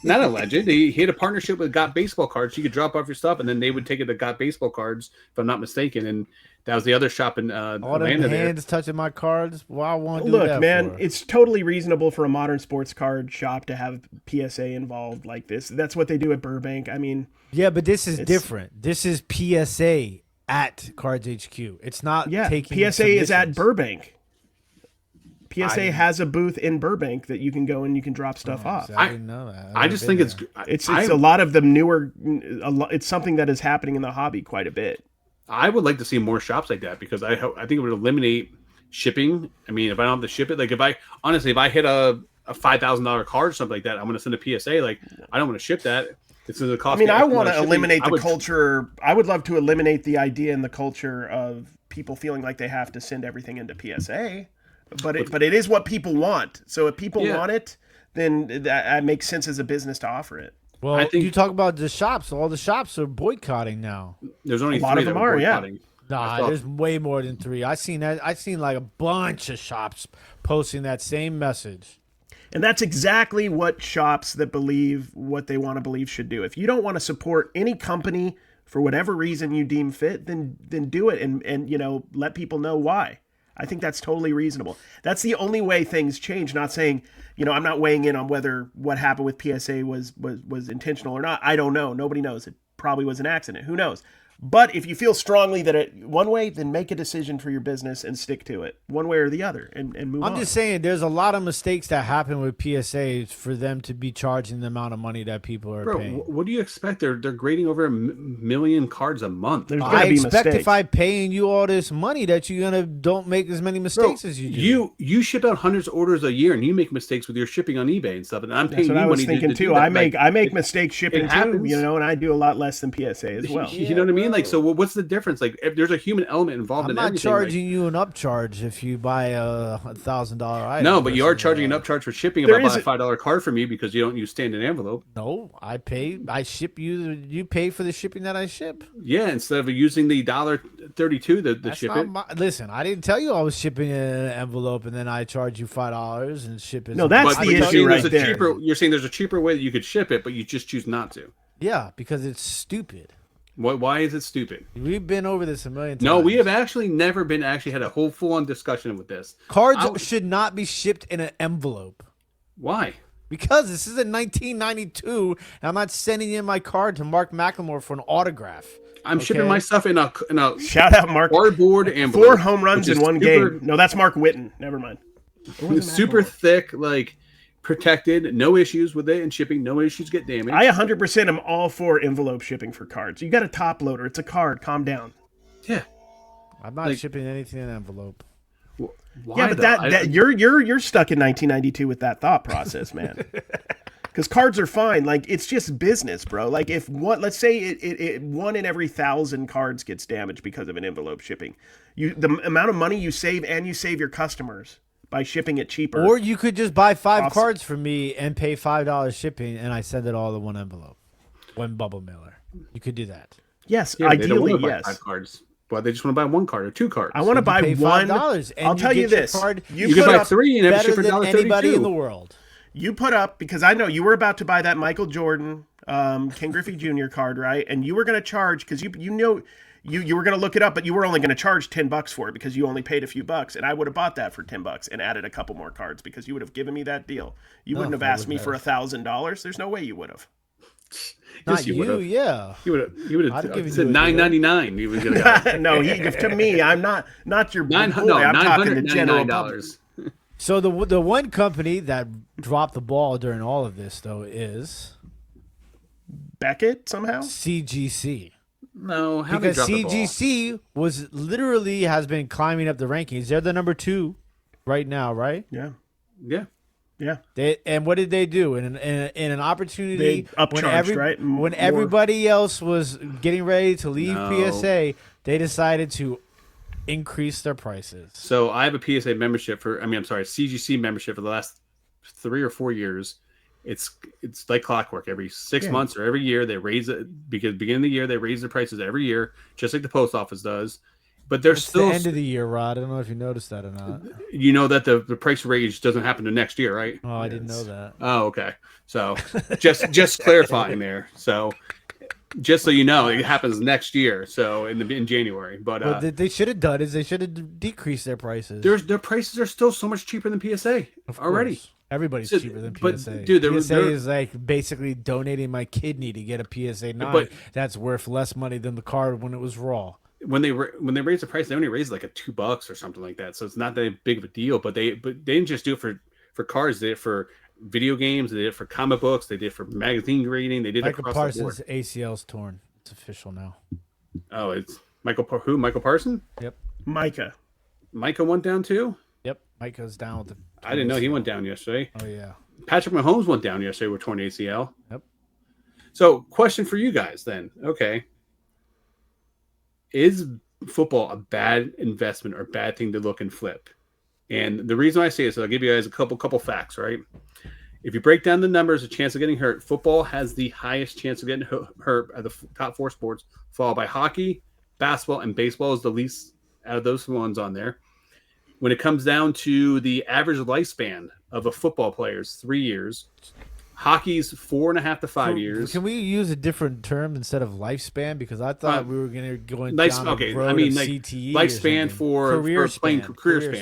Not alleged. He had a partnership with Got Baseball Cards. You could drop off your stuff, and then they would take it to Got Baseball Cards, if I'm not mistaken. And that was the other shop in all the hands touching my cards. Well, I want to do that. Look, man, it's totally reasonable for a modern sports card shop to have PSA involved like this. That's what they do at Burbank. I mean, yeah, but this is different. This is PSA at Cards HQ. It's not taking PSA is at Burbank. PSA has a booth in Burbank that you can go and you can drop stuff off. I didn't know that. I just think it's a lot of the newer. It's something that is happening in the hobby quite a bit. I would like to see more shops like that because I think it would eliminate shipping. I mean, if I don't have to ship it, like if I hit a $5,000 card or something like that, I'm going to send a PSA. Like I don't want to ship that. It's going to cost. I mean, I want to eliminate the culture. I would love to eliminate the idea and the culture of people feeling like they have to send everything into PSA. But it is what people want. So if people want it, then that makes sense as a business to offer it. Well, I think you talk about the shops. All the shops are boycotting now. There's only a lot of them are, boycotting. Nah, there's way more than 3. I seen like a bunch of shops posting that same message. And that's exactly what shops that believe what they want to believe should do. If you don't want to support any company for whatever reason you deem fit, then do it and let people know why. I think that's totally reasonable. That's the only way things change. Not saying, I'm not weighing in on whether what happened with PSA was intentional or not. I don't know. Nobody knows. It probably was an accident. Who knows? But if you feel strongly that it one way, then make a decision for your business and stick to it one way or the other and move on. I'm just saying there's a lot of mistakes that happen with PSAs for them to be charging the amount of money that people are paying. What do you expect? They're grading over 1 million cards a month. I expect if I'm paying you all this money that you're don't make as many mistakes as you do. You ship out hundreds of orders a year and you make mistakes with your shipping on eBay and stuff. And I'm paying you money thinking too. I make mistakes shipping too, and I do a lot less than PSA as well. You know what I mean? mean? Like, so what's the difference? Like, if there's a human element involved I'm in everything. not charging you an upcharge if you buy a $1,000 item. No, but you are charging an upcharge for shipping if I buy a $5 card from you because you don't use standard envelope. No, I ship you. You pay for the shipping that I ship. Yeah, instead of using the $1.32 to ship it. Listen, I didn't tell you I was shipping in an envelope and then I charge you $5 and ship it. No, that's the issue right there. You're saying there's a cheaper way that you could ship it, but you just choose not to. Yeah, because it's stupid. Why is it stupid? We've been over this a million times. No, we have actually never had a whole full-on discussion with this. Cards should not be shipped in an envelope. Why? Because this is in 1992, and I'm not sending in my card to Mark McLemore for an autograph. I'm shipping my stuff in a shout out Mark cardboard envelope. 4 home runs in one game. No, that's Mark Whitten. Never mind. Super thick, like protected, no issues with it, and shipping, no issues get damaged. I 100% am all for envelope shipping for cards. You got a top loader. It's a card. Calm down. Yeah. I'm not shipping anything in an envelope. Why, yeah, but that you're stuck in 1992 with that thought process, man. Because cards are fine. Like, it's just business, bro. Like, if let's say it 1 in every 1,000 cards gets damaged because of an envelope shipping, the amount of money you save, and you save your customers by shipping it cheaper. Or you could just buy 5 cards from me and pay $5 shipping, and I send it all in one envelope, one bubble mailer. You could do that. Yes, yeah, ideally, yes. 5 cards. Well, they just want to buy 1 card or 2 cards. I want to buy $1. I'll tell you this: you can buy 3 and have better it than anybody in the world. You put up, because I know you were about to buy that Michael Jordan, Ken Griffey Jr. card, right? And you were going to charge, because you know you were going to look it up, but you were only going to charge $10 for it because you only paid a few bucks, and I would have bought that for $10 and added a couple more cards because you would have given me that deal. You wouldn't have asked me for $1,000. There's no way you would have. Not you, yeah. You would have said $9.99. No, to me, I'm not your boy. I'm talking the general public. So the one company that dropped the ball during all of this, though, is Beckett somehow? CGC. No, because CGC has been climbing up the rankings. They're the number 2 right now, right? Yeah. Yeah. Yeah. And what did they do in an opportunity when right? everybody else was getting ready to leave PSA? They decided to increase their prices. So I have a PSA membership CGC membership for the last 3 or 4 years. It's like clockwork. Every 6 months or every year they raise it, because beginning of the year they raise their prices every year, just like the post office does. But there's still the end of the year, Rod. I don't know if you noticed that or not. You know that the price raise doesn't happen to next year, right? Oh, I didn't know that. Oh, okay. So just clarifying there. So just so you know, it happens next year. So in January. But what they should have done is they should have decreased their prices. Their prices are still so much cheaper than PSA already. Everybody's cheaper than PSA. But, dude, PSA is like basically donating my kidney to get a PSA 9. But that's worth less money than the card when it was raw. When they raise the price, they only raise like a $2 or something like that. So it's not that big of a deal. But they didn't just do it for cards. They did it for video games. They did it for comic books. They did it for magazine grading. They did it across Parsons' the board. ACL's torn. It's official now. Oh, it's Michael Parsons? Yep. Micah went down too? Yep. Micah's down with the. I didn't know he went down yesterday. Oh yeah. Patrick Mahomes went down yesterday with torn ACL. Yep. So, question for you guys then. Okay. Is football a bad investment or bad thing to look and flip? And the reason I say this, I'll give you guys a couple facts, right? If you break down the numbers, the chance of getting hurt, football has the highest chance of getting hurt of the top 4 sports, followed by hockey, basketball, and baseball is the least out of those ones on there. When it comes down to the average lifespan of a football player is 3 years. Hockey's 4.5 to 5 years. Can we use a different term instead of lifespan? Because I thought we were going to go into CTE. Lifespan for career span.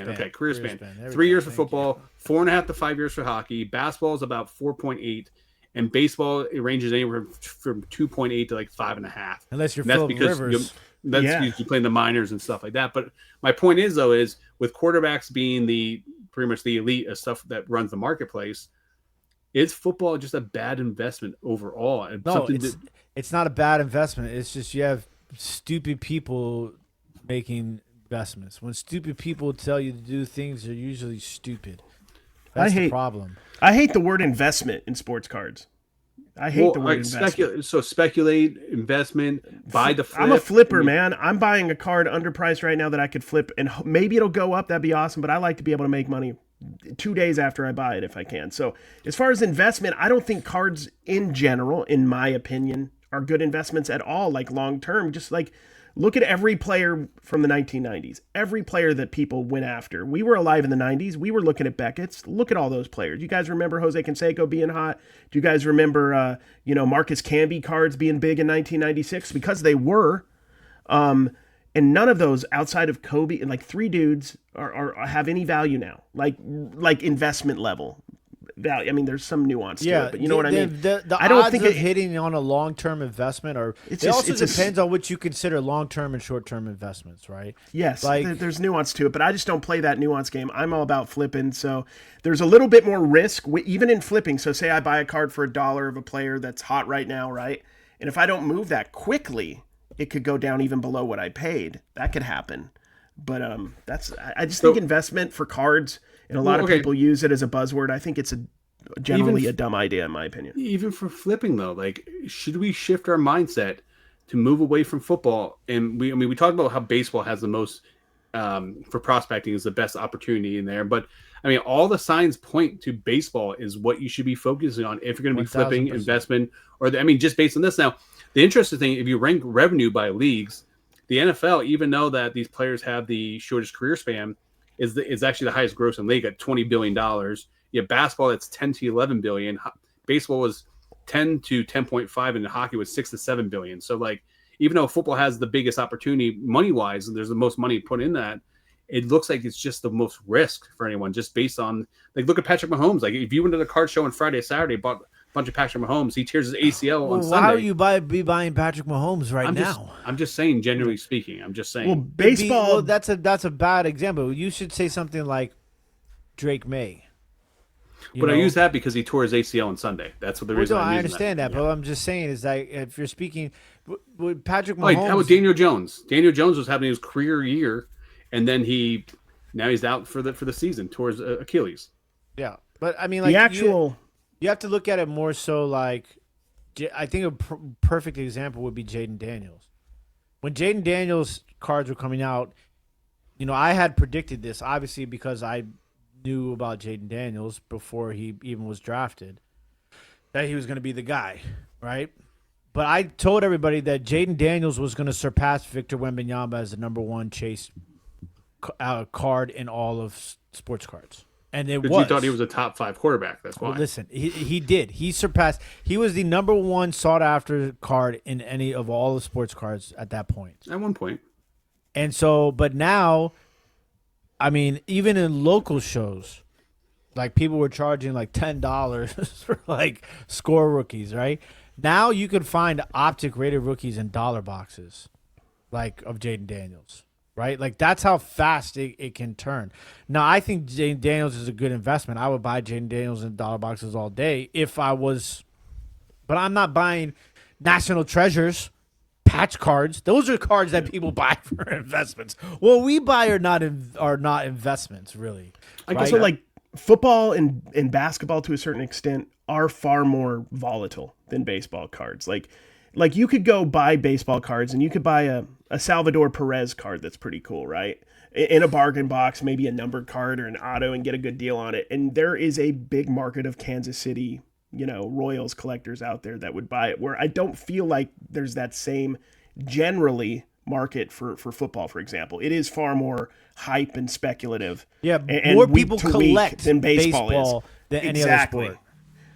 Okay, career span. 3 years for football, 4.5 to 5 years for hockey. Basketball is about 4.8, and baseball it ranges anywhere from 2.8 to like 5.5. Unless you're Phillip Rivers. You play in the minors and stuff like that. But my point is with quarterbacks being pretty much the elite of stuff that runs the marketplace. Is football just a bad investment overall? No, it's not a bad investment. It's just you have stupid people making investments. When stupid people tell you to do things, they're usually stupid. That's the problem. I hate the word investment in sports cards. I hate the word investment. Speculate, investment, buy the flip. I'm a flipper, man. I'm buying a card underpriced right now that I could flip, and maybe it'll go up. That'd be awesome, but I like to be able to make money 2 days after I buy it if I can. So as far as investment, I don't think cards in general, in my opinion, are good investments at all, like long term. Just like look at every player from the 1990s, every player that people went after. We were alive in the 90s. We were looking at Beckett's. Look at all those players. You guys remember Jose Canseco being hot? Do you guys remember, Marcus Camby cards being big in 1996? Because they were. And none of those outside of Kobe and like 3 dudes are have any value now, like investment level value. I mean, there's some nuance to it, but you know what I mean? I don't think hitting on a long-term investment, or it also depends on what you consider long-term and short-term investments, right? Yes, there's nuance to it, but I just don't play that nuance game. I'm all about flipping, so there's a little bit more risk even in flipping. So say I buy a card for $1 of a player that's hot right now, right? And if I don't move that quickly, it could go down even below what I paid. That could happen. But I just think investment for cards, and a lot of people use it as a buzzword. I think it's generally a dumb idea, in my opinion. Even for flipping, though, like, should we shift our mindset to move away from football? And we talked about how baseball has the most for prospecting is the best opportunity in there. But I mean, all the signs point to baseball is what you should be focusing on if you're going to be flipping, investment, or just based on this. Now, the interesting thing, if you rank revenue by leagues, the NFL, even though that these players have the shortest career span, is actually the highest gross in league at $20 billion. You have basketball that's 10 to 11 billion. Baseball was 10 to 10.5, and hockey was 6 to 7 billion. So like, even though football has the biggest opportunity money wise, and there's the most money put in that, it looks like it's just the most risk for anyone, just based on, like, look at Patrick Mahomes. Like, if you went to the card show on Friday, Saturday, bought bunch of Patrick Mahomes, he tears his ACL on Sunday. Why are you buying Patrick Mahomes now? I'm just saying, generally speaking. I'm just saying. Well, baseball. That's a bad example. You should say something like Drake May. But I use that because he tore his ACL on Sunday. That's what the reason. I understand that, but what I'm just saying is that if you're speaking with Patrick Mahomes, how about Daniel Jones? Daniel Jones was having his career year, and then he's out for the season, tore his Achilles. Yeah, but I mean, like, you have to look at it more so like, I think a perfect example would be Jaden Daniels. When Jaden Daniels cards were coming out, I had predicted this, obviously, because I knew about Jaden Daniels before he even was drafted, that he was going to be the guy, right? But I told everybody that Jaden Daniels was going to surpass Victor Wembanyama as the number 1 chase card in all of sports cards. And it was. You thought he was a top 5 quarterback. That's why. Well, listen, he did. He surpassed. He was the number 1 sought after card in any of all the sports cards at that point. At one point. And so, but now, I mean, even in local shows, like, people were charging like $10 for like score rookies, right? Now you could find optic rated rookies in dollar boxes, like, of Jaden Daniels. Right? Like, that's how fast it can turn. Now, I think Jaden Daniels is a good investment. I would buy Jaden Daniels in dollar boxes all day if I was, but I'm not buying National Treasures, patch cards. Those are cards that people buy for investments. What we buy are not investments, really. I guess so, like, football and basketball to a certain extent are far more volatile than baseball cards. Like you could go buy baseball cards and you could buy a Salvador Perez card that's pretty cool, right? In a bargain box, maybe a numbered card or an auto, and get a good deal on it. And there is a big market of Kansas City, Royals collectors out there that would buy it, where I don't feel like there's that same generally market for football, for example. It is far more hype and speculative. Yeah, and more people collect than baseball is. Than any other sport.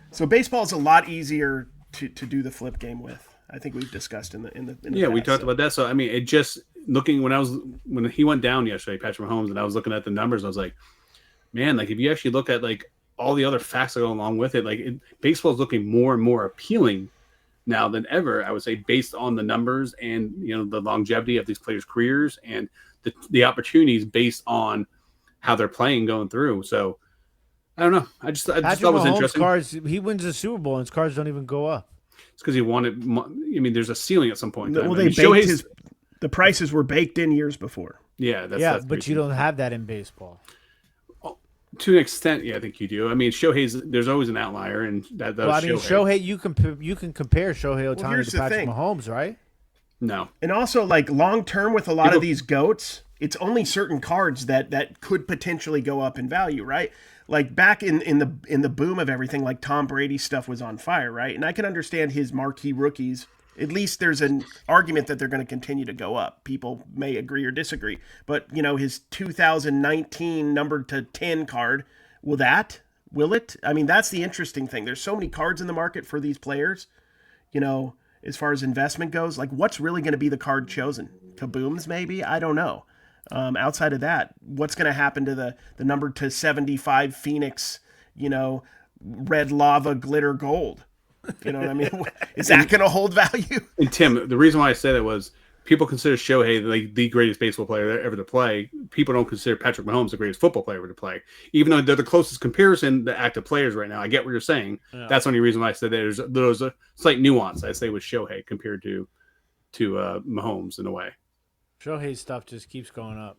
So baseball is a lot easier to do the flip game with. I think we've discussed in the past, we talked about that. So I mean, it just looking when he went down yesterday, Patrick Mahomes, and I was looking at the numbers, I was like, man, like, if you actually look at like all the other facts that go along with it, like, baseball is looking more and more appealing now than ever. I would say, based on the numbers and the longevity of these players' careers and the opportunities based on how they're playing going through. So I don't know. I just thought it was interesting. Cards, he wins the Super Bowl and his cards don't even go up. It's because he wanted. I mean, there's a ceiling at some point. Well, the prices were baked in years before. Yeah, but you don't have that in baseball. To an extent, yeah, I think you do. I mean, there's always an outlier, and that's Well, I mean, Shohei, you can compare Shohei Ohtani here's to the Patrick thing. Mahomes, right? No. And also, like, long term with a lot of these GOATs, it's only certain cards that could potentially go up in value, right? Like back in the boom of everything, like Tom Brady stuff was on fire, right? And I can understand his marquee rookies. At least there's an argument that they're going to continue to go up. People may agree or disagree, but his 2019 numbered to 10 card, will it? I mean, that's the interesting thing. There's so many cards in the market for these players. As far as investment goes, like what's really going to be the card chosen? Kabooms, maybe? I don't know. Outside of that, what's going to happen to the number to 75 Phoenix, red lava glitter gold? You know what I mean? Is that going to hold value? And Tim, the reason why I said it was people consider Shohei like the greatest baseball player ever to play. People don't consider Patrick Mahomes the greatest football player ever to play, even though they're the closest comparison to active players right now. I get what you're saying. Yeah. That's the only reason why I said that there's a slight nuance I say with Shohei compared to Mahomes in a way. Shohei's stuff just keeps going up.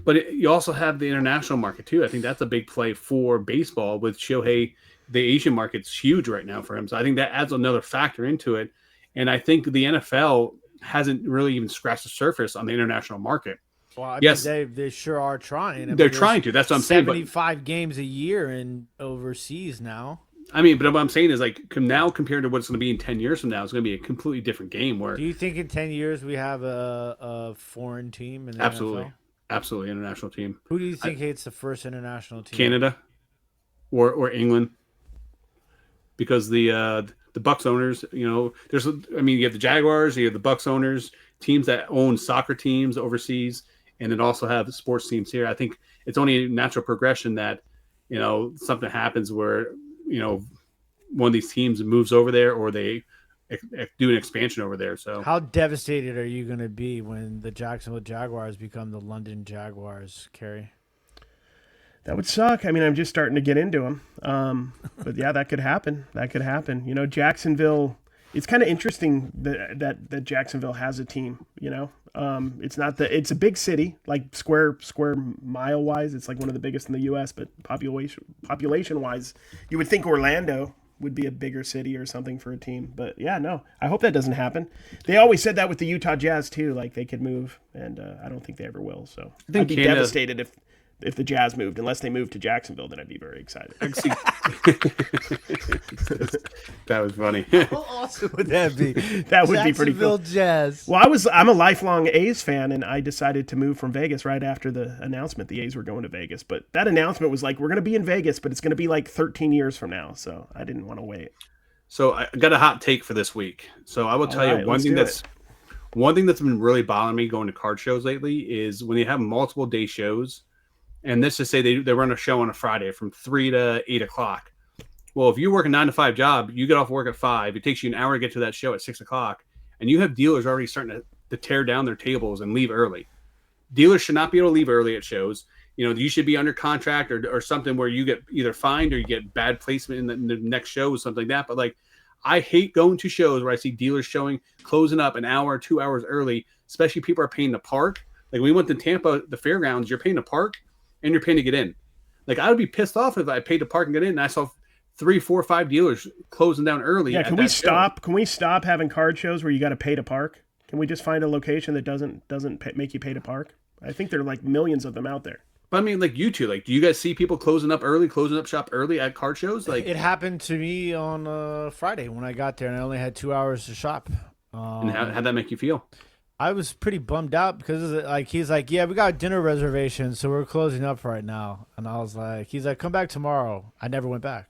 You also have the international market too. I think that's a big play for baseball with Shohei. The Asian market's huge right now for him. So I think that adds another factor into it. And I think the NFL hasn't really even scratched the surface on the international market. Well, I mean, they sure are trying. They're trying to. That's what I'm saying. 75 games a year in overseas now. I mean, but what I'm saying is like now compared to what it's going to be in 10 years from now, it's going to be a completely different game. Where do you think in 10 years we have a foreign team in the absolutely, NFL? Absolutely, international team. Who do you think hates the first international team? Canada, or England, because the Bucks owners, you have the Jaguars, you have the Bucks owners, teams that own soccer teams overseas, and then also have sports teams here. I think it's only a natural progression that something happens where one of these teams moves over there or they do an expansion over there. So how devastated are you going to be when the Jacksonville Jaguars become the London Jaguars, Cary? That would suck. I mean, I'm just starting to get into them. But yeah, that could happen. Jacksonville, it's kind of interesting that Jacksonville has a team, it's a big city, like square mile wise. It's like one of the biggest in the US, but population wise, you would think Orlando would be a bigger city or something for a team. But yeah, no, I hope that doesn't happen. They always said that with the Utah Jazz too, like they could move, and I don't think they ever will. So I'd be devastated if the Jazz moved, unless they moved to Jacksonville, then I'd be very excited. That was funny. How awesome would that be? That would be pretty cool. Jazz. Well, I'm a lifelong A's fan, and I decided to move from Vegas right after the announcement. The A's were going to Vegas, but that announcement was like, we're going to be in Vegas, but it's going to be like 13 years from now, so I didn't want to wait. So I got a hot take for this week. So I will tell you one thing that's been really bothering me going to card shows lately is when they have multiple day shows. And let's just say they run a show on a Friday from 3 to 8 o'clock. Well, if you work a 9 to 5 job, you get off work at 5. It takes you an hour to get to that show at 6 o'clock. And you have dealers already starting to tear down their tables and leave early. Dealers should not be able to leave early at shows. You should be under contract or something where you get either fined or you get bad placement in the next show or something like that. But I hate going to shows where I see dealers closing up an hour or 2 hours early, especially people are paying to park. Like we went to Tampa, the fairgrounds, you're paying to park. And you're paying to get in. Like I would be pissed off if I paid to park and get in and I saw 3, 4, 5 dealers closing down early. Yeah, can we stop having card shows where you got to pay to park? Can we just find a location that doesn't make you pay to park? I think there are like millions of them out there. But I mean, like you two, do you guys see people closing up shop early at card shows? Like it happened to me on Friday when I got there and I only had 2 hours to shop. And how'd that make you feel? I was pretty bummed out because he's like, yeah, we got dinner reservations, so we're closing up right now. And I was like, he's like, come back tomorrow. I never went back.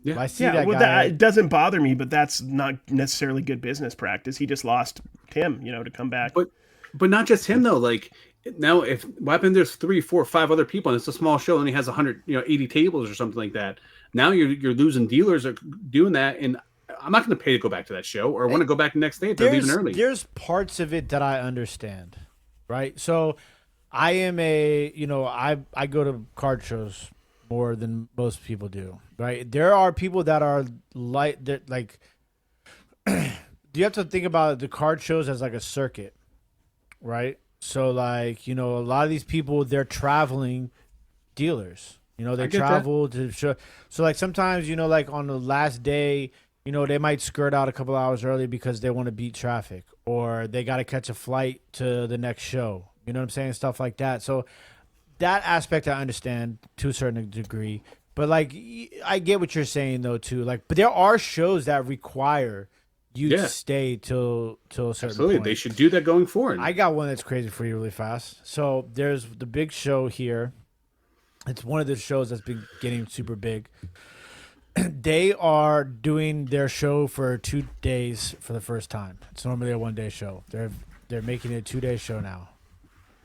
Yeah, I see that guy. It doesn't bother me, but that's not necessarily good business practice. He just lost Tim, to come back. But not just him though. Like now, if what happened, there's 3, 4, 5 other people, and it's a small show, and he has 80 tables or something like that. Now you're losing dealers are doing that, and I'm not going to pay to go back to that show or want to go back the next day if they're leaving early. There's parts of it that I understand, right? So I am I go to card shows more than most people do, right? There are people that are like you have to think about the card shows as like a circuit, right? So a lot of these people, they're traveling dealers. You know, they I get travel to show. So like sometimes, you know, like on the last day, you know, they might skirt out a couple hours early because they want to beat traffic, or they got to catch a flight to the next show. You know what I'm saying? Stuff like that. So that aspect I understand to a certain degree. But like, I get what you're saying though too. Like, but there are shows that require you to stay till a certain Absolutely, point. they should do that going forward. I got one that's crazy for you really fast. So there's the big show here. It's one of the shows that's been getting super big. They are doing their show for 2 days for the first time. It's normally a 1 day show. They're making it a 2-day show now.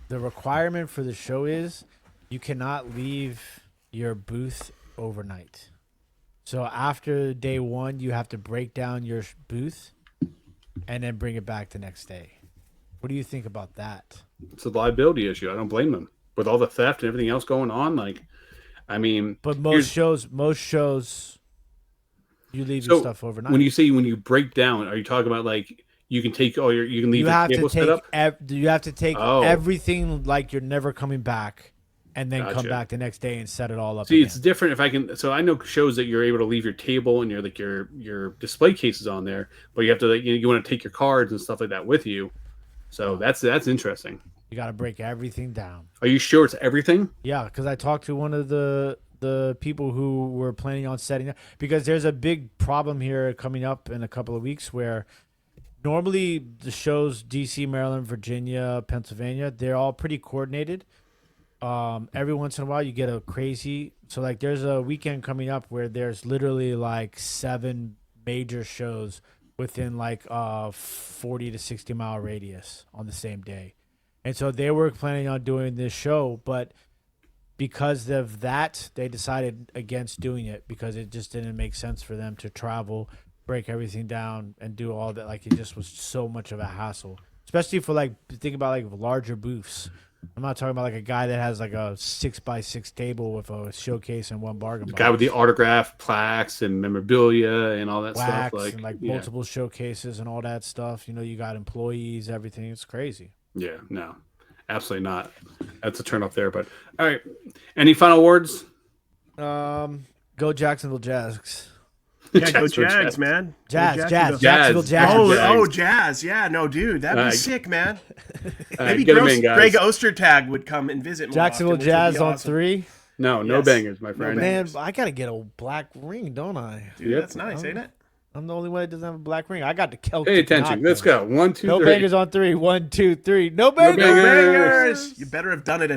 The requirement for the show is you cannot leave your booth overnight. So after day 1, you have to break down your booth and then bring it back the next day. What do you think about that? It's a liability issue. I don't blame them. With all the theft and everything else going on, like, I mean, but most shows, you leave your stuff overnight. When you break down, are you talking about like you can take you can leave the table set up? You have to take everything like you're never coming back, and then come back the next day and set it all up. See, it's different if I can. So I know shows that you're able to leave your table and your display cases on there, but you have to you want to take your cards and stuff like that with you. So that's interesting. You got to break everything down. Are you sure it's everything? Yeah, because I talked to one of the people who were planning on setting up, because there's a big problem here coming up in a couple of weeks where normally the shows DC, Maryland, Virginia, Pennsylvania, they're all pretty coordinated. Every once in a while you get a crazy. So like there's a weekend coming up where there's literally like 7 major shows within like 40 to 60 mile radius on the same day. And so they were planning on doing this show, but because of that, they decided against doing it because it just didn't make sense for them to travel, break everything down, and do all that. Like, it just was so much of a hassle, especially for like, think about like larger booths. I'm not talking about like a guy that has like a 6x6 table with a showcase and one bargain box. Guy with the autograph plaques and memorabilia and all that Wax stuff, and like multiple showcases and all that stuff. You know, you got employees, everything. It's crazy. Yeah, no, absolutely not. That's a turn off there. But all right, any final words? Go Jacksonville Jags. Yeah, go Jags, man. Jacksonville Jags. Oh, Jazz. Yeah, no, dude, that'd be sick, man. Maybe Greg Ostertag would come and visit more Jacksonville often, Jazz awesome. on 3. No bangers, my friend. Man, I gotta get a black ring, don't I? Dude, that's nice, ain't it? I'm the only one that doesn't have a black ring. I got the Celtic. Pay attention. Let's go. 1, 2, 3. No bangers on 3. 1, 2, 3. No bangers. No bangers. You better have done it at